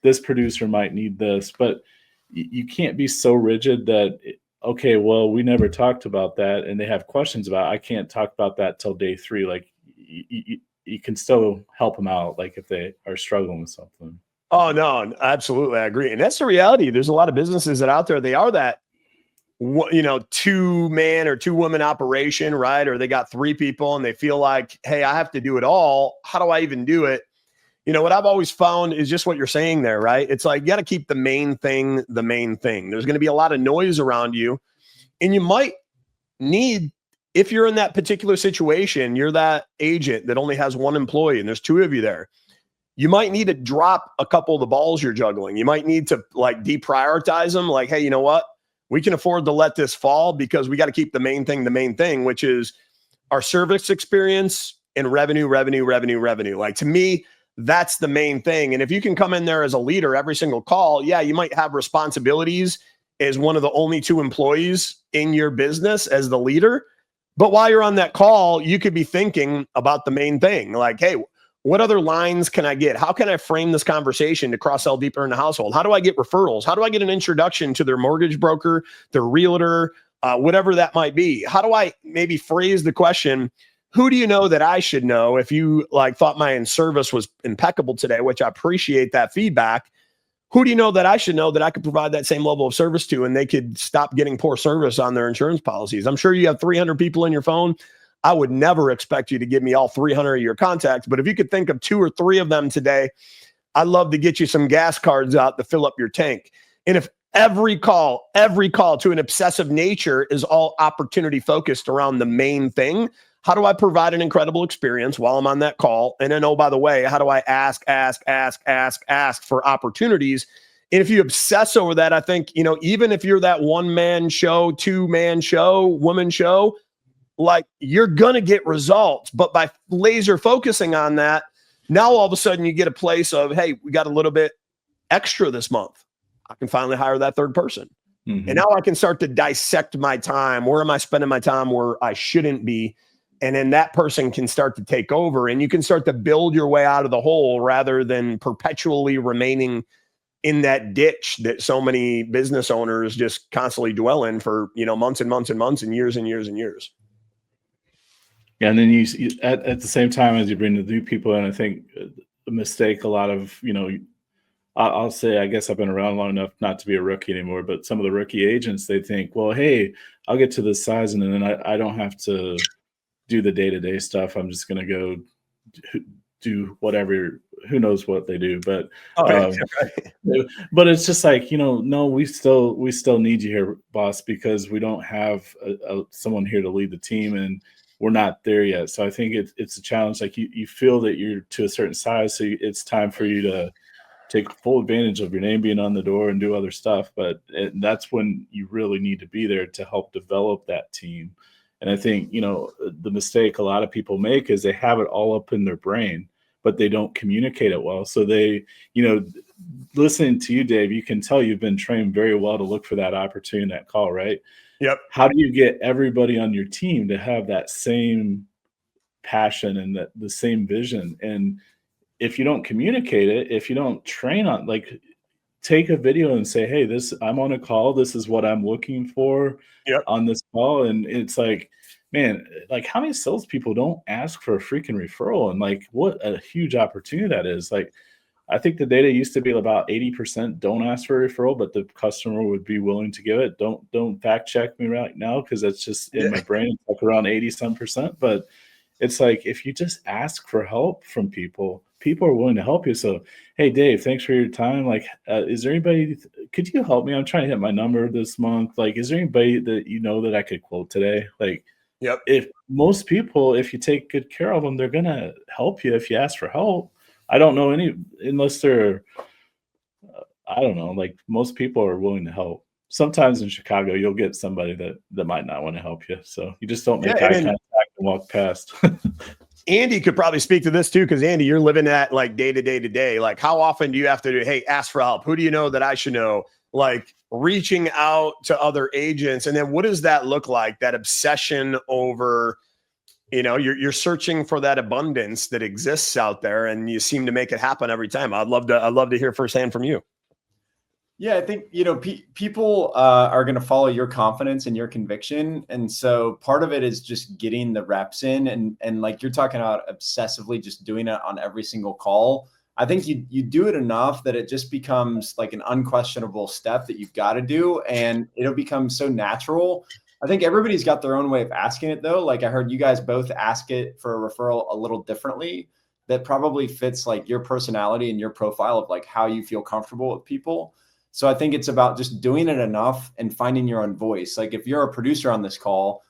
Speaker 1: this producer might need this, but you can't be so rigid that, okay, well, we never talked about that. And they have questions about, I can't talk about that till day 3. Like you can still help them out. Like if they are struggling with something.
Speaker 3: Oh, no, absolutely. I agree. And that's the reality. There's a lot of businesses that out there, they are that, 2-man or 2-woman operation, right? Or they got 3 people and they feel like, hey, I have to do it all. How do I even do it? What I've always found is just what you're saying there, right? It's like, you got to keep the main thing. There's going to be a lot of noise around you. And you might need, if you're in that particular situation, you're that agent that only has 1 employee and there's 2 of you there. You might need to drop a couple of the balls you're juggling. You might need to like deprioritize them. Like, hey, you know what? We can afford to let this fall because we got to keep the main thing, which is our service experience and revenue. Like to me, that's the main thing. And if you can come in there as a leader every single call, yeah, you might have responsibilities as one of the only 2 employees in your business as the leader. But while you're on that call, you could be thinking about the main thing. Like, hey, what other lines can I get? How can I frame this conversation to cross-sell deeper in the household? How do I get referrals? How do I get an introduction to their mortgage broker, their realtor, whatever that might be? How do I maybe phrase the question, who do you know that I should know? If you thought my service was impeccable today, which I appreciate that feedback, who do you know that I should know that I could provide that same level of service to, and they could stop getting poor service on their insurance policies? I'm sure you have 300 people in your phone. I would never expect you to give me all 300 of your contacts, but if you could think of 2 or 3 of them today, I'd love to get you some gas cards out to fill up your tank. And if every call to an obsessive nature is all opportunity focused around the main thing, how do I provide an incredible experience while I'm on that call? And then, oh, by the way, how do I ask for opportunities And if you obsess over that, I think, even if you're that one-man show, two-man show, woman show, like you're going to get results. But by laser focusing on that, now all of a sudden you get a place of, hey, we got a little bit extra this month. I can finally hire that third person.
Speaker 1: Mm-hmm.
Speaker 3: And now I can start to dissect my time. Where am I spending my time where I shouldn't be? And then that person can start to take over, and you can start to build your way out of the hole rather than perpetually remaining in that ditch that so many business owners just constantly dwell in for, months and months and months and years and years and years.
Speaker 1: Yeah, and then you at the same time as you bring the new people in, I think a mistake a lot of, I'll say, I guess I've been around long enough not to be a rookie anymore, but some of the rookie agents, they think, well, hey, I'll get to this size and then I don't have to do the day-to-day stuff. I'm just going to go do whatever, who knows what they do. But but it's just like, no, we still need you here, boss, because we don't have someone here to lead the team, and we're not there yet. So I think it's a challenge. Like you feel that you're to a certain size, so it's time for you to take full advantage of your name being on the door and do other stuff. But that's when you really need to be there to help develop that team. And I think, the mistake a lot of people make is they have it all up in their brain, but they don't communicate it well. So they, listening to you, Dave, you can tell you've been trained very well to look for that opportunity in that call, right?
Speaker 3: Yep.
Speaker 1: How do you get everybody on your team to have that same passion and the same vision? And if you don't communicate it, if you don't train on, like, take a video and say, hey, I'm on a call. This is what I'm looking for on this call. And it's like, man, like how many salespeople don't ask for a freaking referral? And like, what a huge opportunity that is. Like, I think the data used to be about 80% don't ask for a referral, but the customer would be willing to give it. Don't fact check me right now, because that's just in my brain. It's like around 80-some%. But it's like, if you just ask for help from people are willing to help you. So, hey, Dave, thanks for your time. Like, is there anybody, could you help me? I'm trying to hit my number this month. Like, is there anybody that that I could quote today? Like, if most people, if you take good care of them, they're going to help you if you ask for help. I don't know any, unless they're, I don't know, like most people are willing to help. Sometimes in Chicago, you'll get somebody that might not want to help you. So you just don't make eye contact and walk past.
Speaker 3: Andy could probably speak to this too, because Andy, you're living that like day to day. Like, how often do you have to do, hey, ask for help? Who do you know that I should know? Like reaching out to other agents. And then what does that look like? That obsession over, you're searching for that abundance that exists out there, and you seem to make it happen every time. I'd love to hear firsthand from you.
Speaker 4: Yeah, I think, people are going to follow your confidence and your conviction. And so part of it is just getting the reps in, and like you're talking about obsessively just doing it on every single call. I think you do it enough that it just becomes like an unquestionable step that you've got to do, and it'll become so natural. I think everybody's got their own way of asking it though. Like I heard you guys both ask it for a referral a little differently. That probably fits like your personality and your profile of like how you feel comfortable with people. So I think it's about just doing it enough and finding your own voice. Like if you're a producer on this call,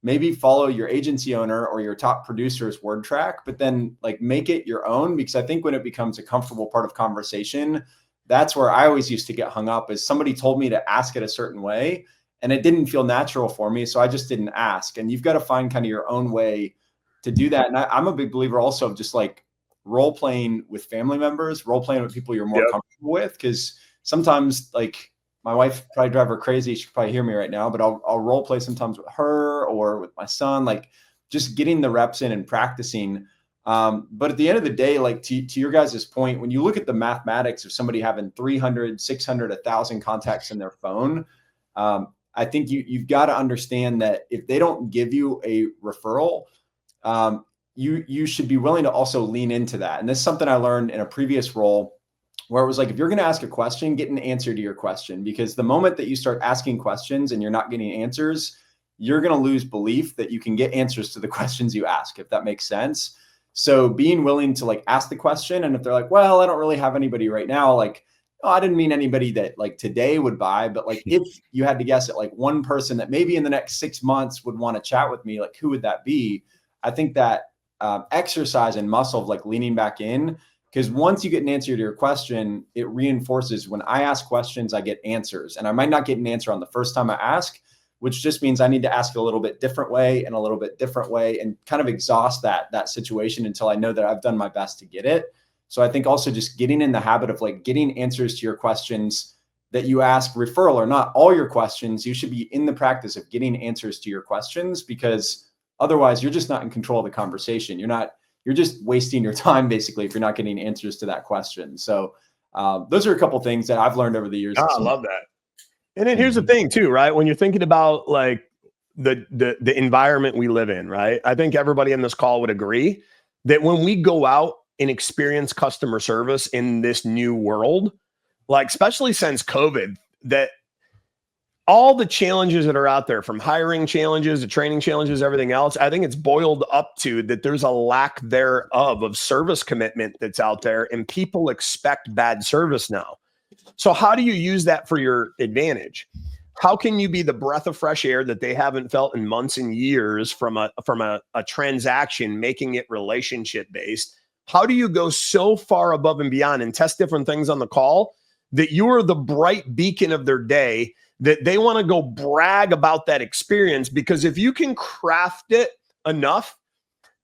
Speaker 4: maybe follow your agency owner or your top producer's word track, but then like make it your own, because I think when it becomes a comfortable part of conversation, that's where I always used to get hung up, is somebody told me to ask it a certain way and it didn't feel natural for me. So I just didn't ask. And you've got to find kind of your own way to do that. And I'm a big believer also of just like role playing with family members, role playing with people you're more comfortable with. Because sometimes, like, my wife probably drive her crazy. She could probably hear me right now, but I'll role play sometimes with her or with my son, like just getting the reps in and practicing. But at the end of the day, like to your guys' point, when you look at the mathematics of somebody having 300, 600, 1,000 contacts in their phone, I think you've got to understand that if they don't give you a referral, you should be willing to also lean into that. And this is something I learned in a previous role, where it was like, if you're going to ask a question, get an answer to your question, because the moment that you start asking questions and you're not getting answers, you're going to lose belief that you can get answers to the questions you ask, if that makes sense. So being willing to like ask the question. And if they're like, well, I don't really have anybody right now, like, oh, I didn't mean anybody that like today would buy, but like, if you had to guess at like one person that maybe in the next 6 months would want to chat with me, like who would that be? I think that exercise and muscle of like leaning back in Because once you get an answer to your question, it reinforces when I ask questions, I get answers. And I might not get an answer on the first time I ask, which just means I need to ask a little bit different way and a little bit different way and kind of exhaust that situation until I know that I've done my best to get it. So I think also just getting in the habit of like getting answers to your questions that you ask, referral or not, all your questions, you should be in the practice of getting answers to your questions, because otherwise you're just not in control of the conversation. You're just wasting your time basically if you're not getting answers to that question. So those are a couple things that I've learned over the years.
Speaker 3: I love that. And then here's the thing too, right? When you're thinking about like the environment we live in, right? I think everybody in this call would agree that when we go out and experience customer service in this new world, like especially since COVID, that all the challenges that are out there, from hiring challenges to training challenges, everything else, I think it's boiled up to that there's a lack thereof of service commitment that's out there, and people expect bad service now. So how do you use that for your advantage? How can you be the breath of fresh air that they haven't felt in months and years from a transaction, making it relationship based? How do you go so far above and beyond and test different things on the call that you are the bright beacon of their day, that they want to go brag about that experience? Because if you can craft it enough,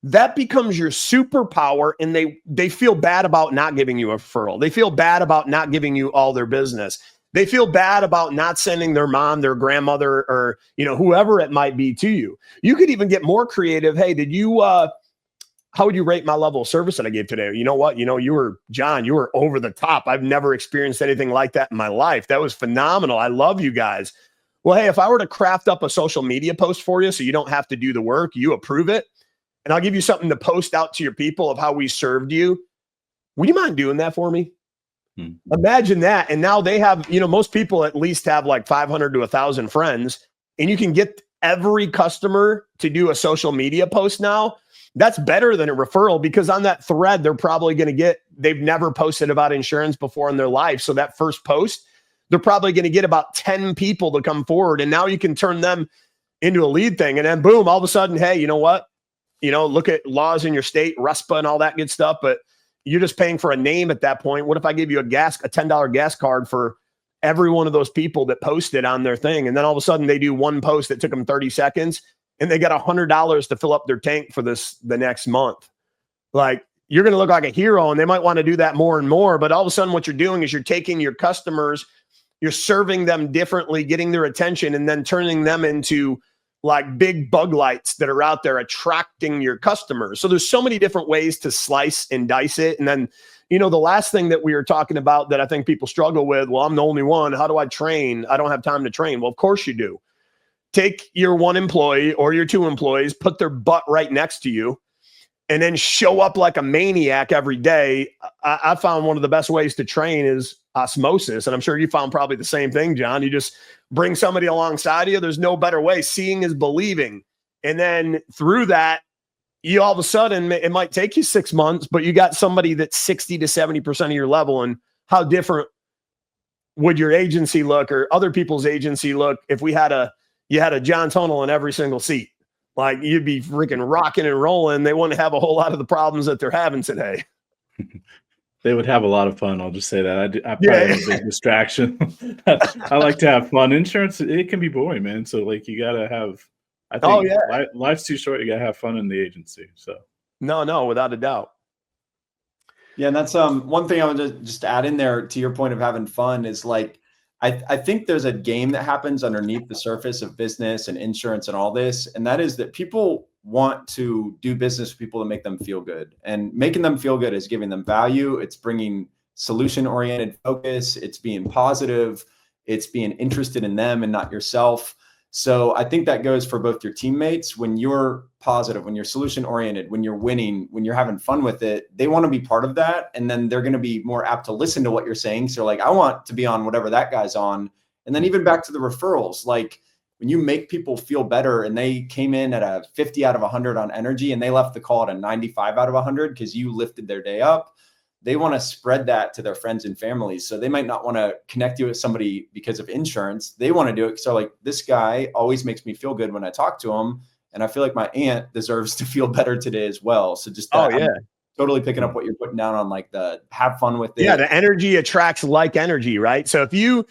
Speaker 3: that becomes your superpower, and they feel bad about not giving you a referral. They feel bad about not giving you all their business. They feel bad about not sending their mom, their grandmother, or whoever it might be to you. You could even get more creative. Hey, did you how would you rate my level of service that I gave today? You know what? You were over the top. I've never experienced anything like that in my life. That was phenomenal. I love you guys. Well, hey, if I were to craft up a social media post for you so you don't have to do the work, you approve it, and I'll give you something to post out to your people of how we served you, would you mind doing that for me? Imagine that. And now they have, most people at least have like 500 to 1,000 friends, and you can get every customer to do a social media post now. That's better than a referral, because on that thread, they're probably going to they've never posted about insurance before in their life. So that first post, they're probably going to get about 10 people to come forward. And now you can turn them into a lead thing. And then boom, all of a sudden, hey, you know what? Look at laws in your state, RESPA and all that good stuff, but you're just paying for a name at that point. What if I give you a $10 gas card for every one of those people that posted on their thing? And then all of a sudden they do one post that took them 30 seconds and they got $100 to fill up their tank for the next month. Like, you're going to look like a hero, and they might want to do that more and more. But all of a sudden what you're doing is you're taking your customers, you're serving them differently, getting their attention, and then turning them into like big bug lights that are out there attracting your customers. So there's so many different ways to slice and dice it. And then, the last thing that we were talking about that I think people struggle with, well, I'm the only one. How do I train? I don't have time to train. Well, of course you do. Take your one employee or your two employees, put their butt right next to you, and then show up like a maniac every day. I found one of the best ways to train is osmosis. And I'm sure you found probably the same thing, John. You just bring somebody alongside of you. There's no better way. Seeing is believing. And then through that, you all of a sudden, it might take you 6 months, but you got somebody that's 60 to 70% of your level. And how different would your agency look, or other people's agency look, if you had a John Tunnell in every single seat? Like, you'd be freaking rocking and rolling. They wouldn't have a whole lot of the problems that they're having today.
Speaker 1: They would have a lot of fun. I'll just say that. I probably am a big distraction. I like to have fun. Insurance, it can be boring, man. So like, you got to have, I think life's too short. You got to have fun in the agency. So
Speaker 3: no, without a doubt.
Speaker 4: Yeah. And that's one thing I want to just add in there to your point of having fun is like, I think there's a game that happens underneath the surface of business and insurance and all this. And that is that people want to do business with people to make them feel good, and making them feel good is giving them value. It's bringing solution-oriented focus. It's being positive. It's being interested in them and not yourself. So I think that goes for both your teammates. When you're positive, when you're solution-oriented, when you're winning, when you're having fun with it, they want to be part of that. And then they're going to be more apt to listen to what you're saying. So like, I want to be on whatever that guy's on. And then even back to the referrals, like when you make people feel better and they came in at a 50 out of 100 on energy and they left the call at a 95 out of 100 because you lifted their day up, they want to spread that to their friends and families. So they might not want to connect you with somebody because of insurance. They want to do it. So like, this guy always makes me feel good when I talk to him. And I feel like my aunt deserves to feel better today as well. So just that, totally picking up what you're putting down on like the have fun with it.
Speaker 3: Yeah, the energy attracts like energy, right? So if you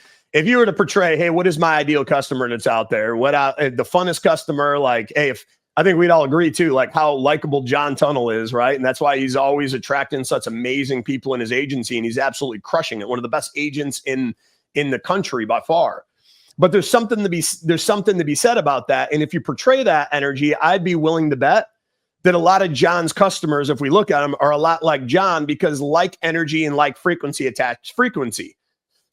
Speaker 3: were to portray, hey, what is my ideal customer that's out there? The funnest customer, like, hey, if I think we'd all agree too, like how likable John Tunnell is, right? And that's why he's always attracting such amazing people in his agency, and he's absolutely crushing it. One of the best agents in the country by far. But there's something to be said about that. And if you portray that energy, I'd be willing to bet that a lot of John's customers, if we look at them, are a lot like John, because like energy and like frequency attach frequency.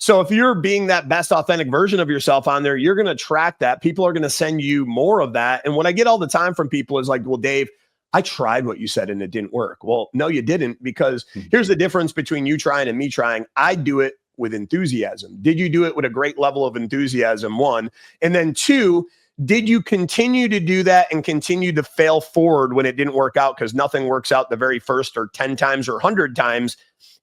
Speaker 3: So if you're being that best authentic version of yourself on there, you're going to attract that. People are going to send you more of that. And what I get all the time from people is like, well, Dave, I tried what you said and it didn't work. Well, no, you didn't, because here's the difference between you trying and me trying. I do it with enthusiasm. Did you do it with a great level of enthusiasm? One. And then two, did you continue to do that and continue to fail forward when it didn't work out? Because nothing works out the very first or 10 times or 100 times,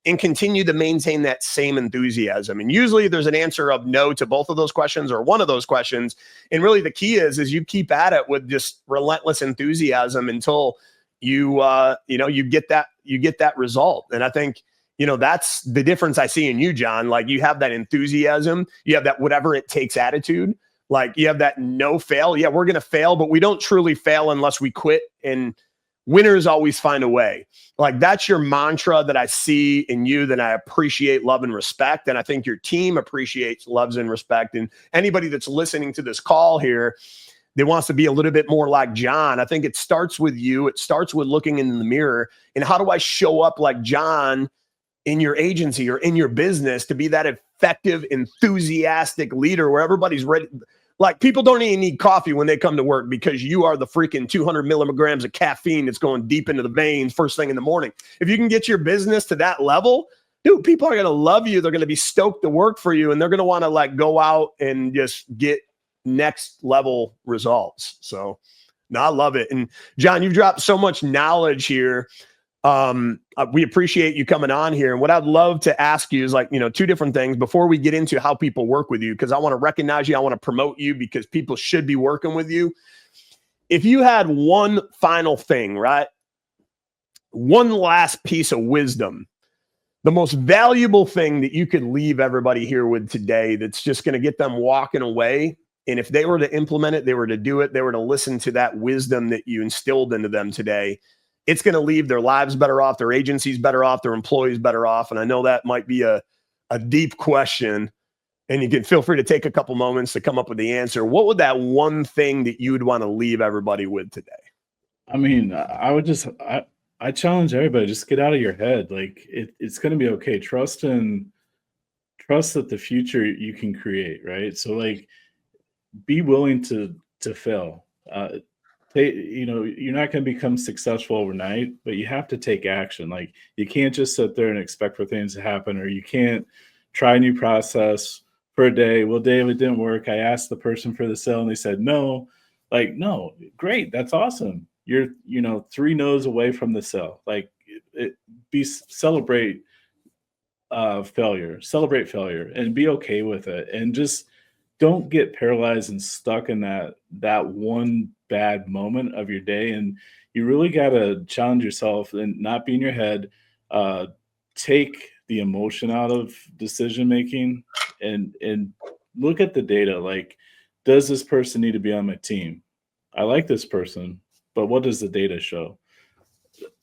Speaker 3: and continue to maintain that same enthusiasm. And usually there's an answer of no to both of those questions or one of those questions. And really the key is you keep at it with just relentless enthusiasm until you get that result. And I think, that's the difference I see in you, John. Like, you have that enthusiasm, you have that whatever it takes attitude. Like, you have that no fail. Yeah, we're going to fail, but we don't truly fail unless we quit. And winners always find a way. Like, that's your mantra that I see in you, that I appreciate, love, and respect. And I think your team appreciates, loves, and respect. And anybody that's listening to this call here that wants to be a little bit more like John, I think it starts with you. It starts with looking in the mirror. And how do I show up like John in your agency or in your business to be that effective, enthusiastic leader where everybody's ready? Like, people don't even need coffee when they come to work because you are the freaking 200 milligrams of caffeine that's going deep into the veins first thing in the morning. If you can get your business to that level, dude, people are going to love you. They're going to be stoked to work for you, and they're going to want to like go out and just get next level results. So no, I love it. And John, you've dropped so much knowledge here. We appreciate you coming on here. And what I'd love to ask you is like, two different things before we get into how people work with you, because I want to recognize you. I want to promote you because people should be working with you. If you had one final thing, right? One last piece of wisdom, the most valuable thing that you could leave everybody here with today, that's just going to get them walking away. And if they were to implement it, they were to do it, they were to listen to that wisdom that you instilled into them today, it's going to leave their lives better off, their agencies better off, their employees better off. And I know that might be a deep question, and you can feel free to take a couple moments to come up with the answer. What would that one thing that you would want to leave everybody with today?
Speaker 1: I mean, I challenge everybody, just get out of your head. Like, it's going to be okay. Trust that the future you can create, right? So like, be willing to fail. You're not going to become successful overnight, but you have to take action. Like, you can't just sit there and expect for things to happen, or you can't try a new process for a day. Well, Dave, it didn't work. I asked the person for the sale and they said no. Like, no, great. That's awesome. You're, 3 no's away from the sale. Like, celebrate failure and be okay with it. And just don't get paralyzed and stuck in that one bad moment of your day. And you really got to challenge yourself and not be in your head. Take the emotion out of decision making and look at the data. Like, does this person need to be on my team? I like this person, but what does the data show?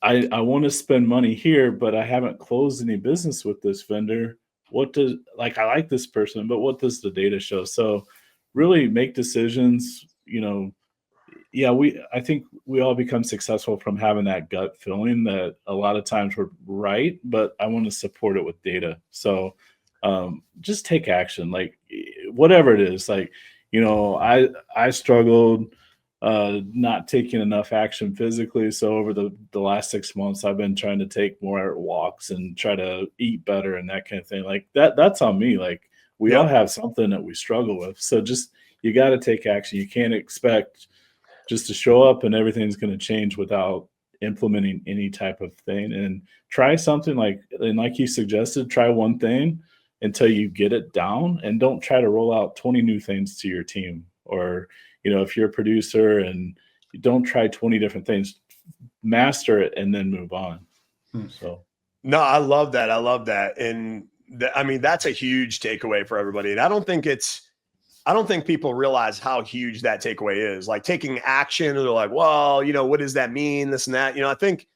Speaker 1: I want to spend money here, but I haven't closed any business with this vendor. I like this person, but what does the data show? So really make decisions. I think we all become successful from having that gut feeling that a lot of times we're right, but I want to support it with data. So just take action, like whatever it is. Like, I struggled not taking enough action physically. So over the last 6 months, I've been trying to take more walks and try to eat better and that kind of thing. Like that's on me. Like, we all have something that we struggle with. So you got to take action. You can't expect just to show up and everything's going to change without implementing any type of thing. And try something like you suggested, try one thing until you get it down, and don't try to roll out 20 new things to your team. Or, if you're a producer, and you don't try 20 different things, master it and then move on. So
Speaker 3: No, I love that. I love that. And I mean, that's a huge takeaway for everybody. And I don't think people realize how huge that takeaway is. Like taking action, they're like, well, what does that mean? This and that. I think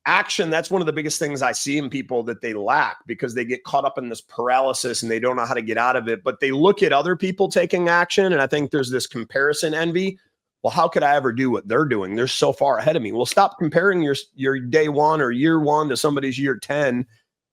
Speaker 3: action, that's one of the biggest things I see in people that they lack, because they get caught up in this paralysis and they don't know how to get out of it. But they look at other people taking action, and I think there's this comparison envy. Well, how could I ever do what they're doing? They're so far ahead of me. Well, stop comparing your day one or year one to somebody's year 10.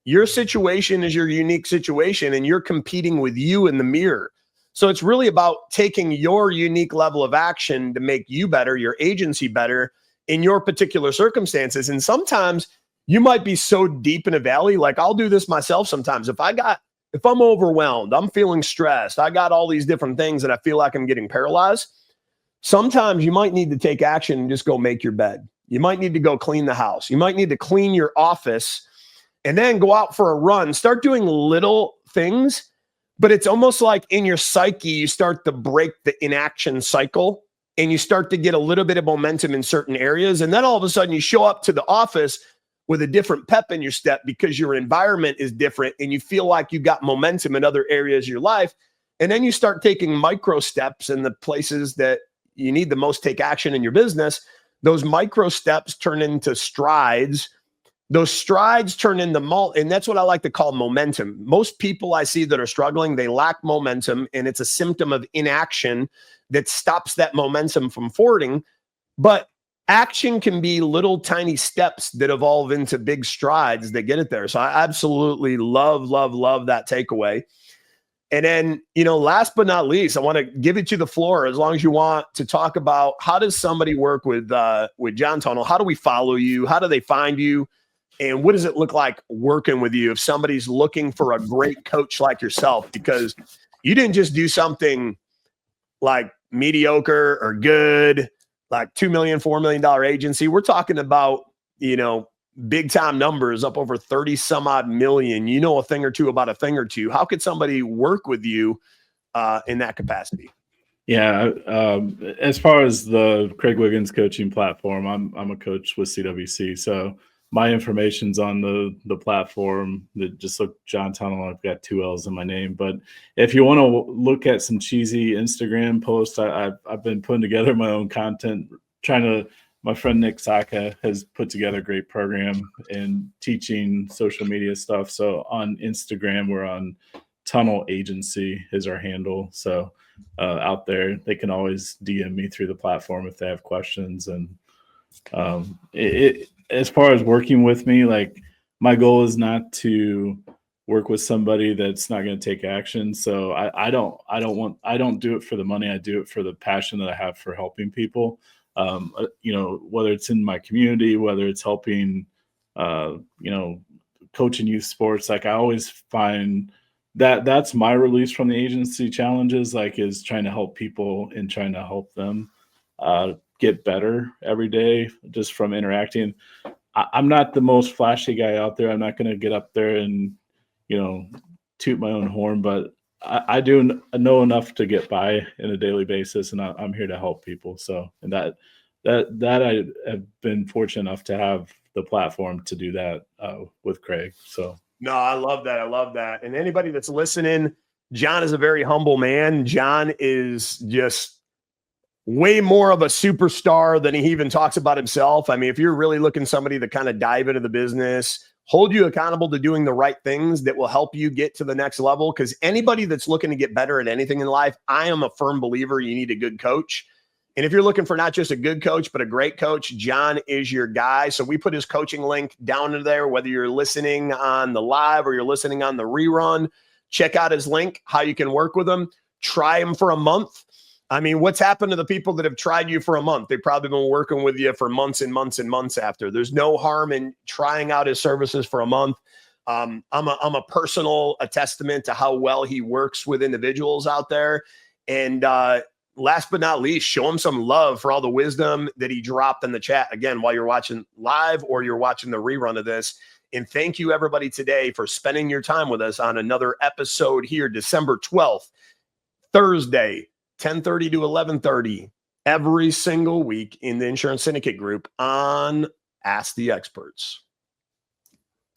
Speaker 3: Your situation is your unique situation, and you're competing with you in the mirror. So it's really about taking your unique level of action to make you better, your agency better in your particular circumstances. And sometimes you might be so deep in a valley. Like I'll do this myself sometimes. If I'm overwhelmed, I'm feeling stressed, I got all these different things and I feel like I'm getting paralyzed. Sometimes you might need to take action and just go make your bed. You might need to go clean the house. You might need to clean your office and then go out for a run. Start doing little things, but it's almost like in your psyche, you start to break the inaction cycle and you start to get a little bit of momentum in certain areas. And then all of a sudden you show up to the office with a different pep in your step because your environment is different and you feel like you got momentum in other areas of your life. And then you start taking micro steps in the places that you need the most take action in your business. Those micro steps turn into strides. Those strides turn into and that's what I like to call momentum. Most people I see that are struggling, they lack momentum, and it's a symptom of inaction that stops that momentum from forwarding. But action can be little tiny steps that evolve into big strides that get it there. So I absolutely love that takeaway. And then, last but not least, I want to give it to the floor as long as you want to talk about how does somebody work with John Tunnell? How do we follow you? How do they find you? And what does it look like working with you if somebody's looking for a great coach like yourself? Because you didn't just do something like mediocre or good, like $2 million, $4 million agency. We're talking about, big time numbers up over 30 some odd million. A thing or two about a thing or two. How could somebody work with you in that capacity?
Speaker 1: Yeah. As far as the Craig Wiggins coaching platform, I'm a coach with CWC. So my information's on the platform. That just look John Tunnell. I've got 2 L's in my name. But if you want to look at some cheesy Instagram posts, I've been putting together my own content, my friend Nick Saka has put together a great program in teaching social media stuff. So on Instagram, we're on Tunnell Agency is our handle. So out there, they can always DM me through the platform if they have questions. And as far as working with me, like my goal is not to work with somebody that's not going to take action. So I don't do it for the money. I do it for the passion that I have for helping people. Whether it's in my community, whether it's helping, coaching youth sports, like I always find that's my release from the agency challenges, like is trying to help people and trying to help them get better every day just from interacting. I'm not the most flashy guy out there. I'm not going to get up there and, toot my own horn, but I do know enough to get by in a daily basis, and I'm here to help people. So, and that I have been fortunate enough to have the platform to do that with Craig. So,
Speaker 3: no, I love that. I love that. And anybody that's listening, John is a very humble man. John is just way more of a superstar than he even talks about himself. I mean, if you're really looking somebody to kind of dive into the business, hold you accountable to doing the right things that will help you get to the next level. Because anybody that's looking to get better at anything in life, I am a firm believer you need a good coach. And if you're looking for not just a good coach, but a great coach, John is your guy. So we put his coaching link down in there, whether you're listening on the live or you're listening on the rerun. Check out his link, how you can work with him. Try him for a month. I mean, what's happened to the people that have tried you for a month? They've probably been working with you for months and months and months after. There's no harm in trying out his services for a month. I'm a personal testament to how well he works with individuals out there. And last but not least, show him some love for all the wisdom that he dropped in the chat. Again, while you're watching live or you're watching the rerun of this. And thank you, everybody, today for spending your time with us on another episode here, December 12th, Thursday, 10:30 to 11:30 every single week in the Insurance Syndicate Group on Ask the Experts.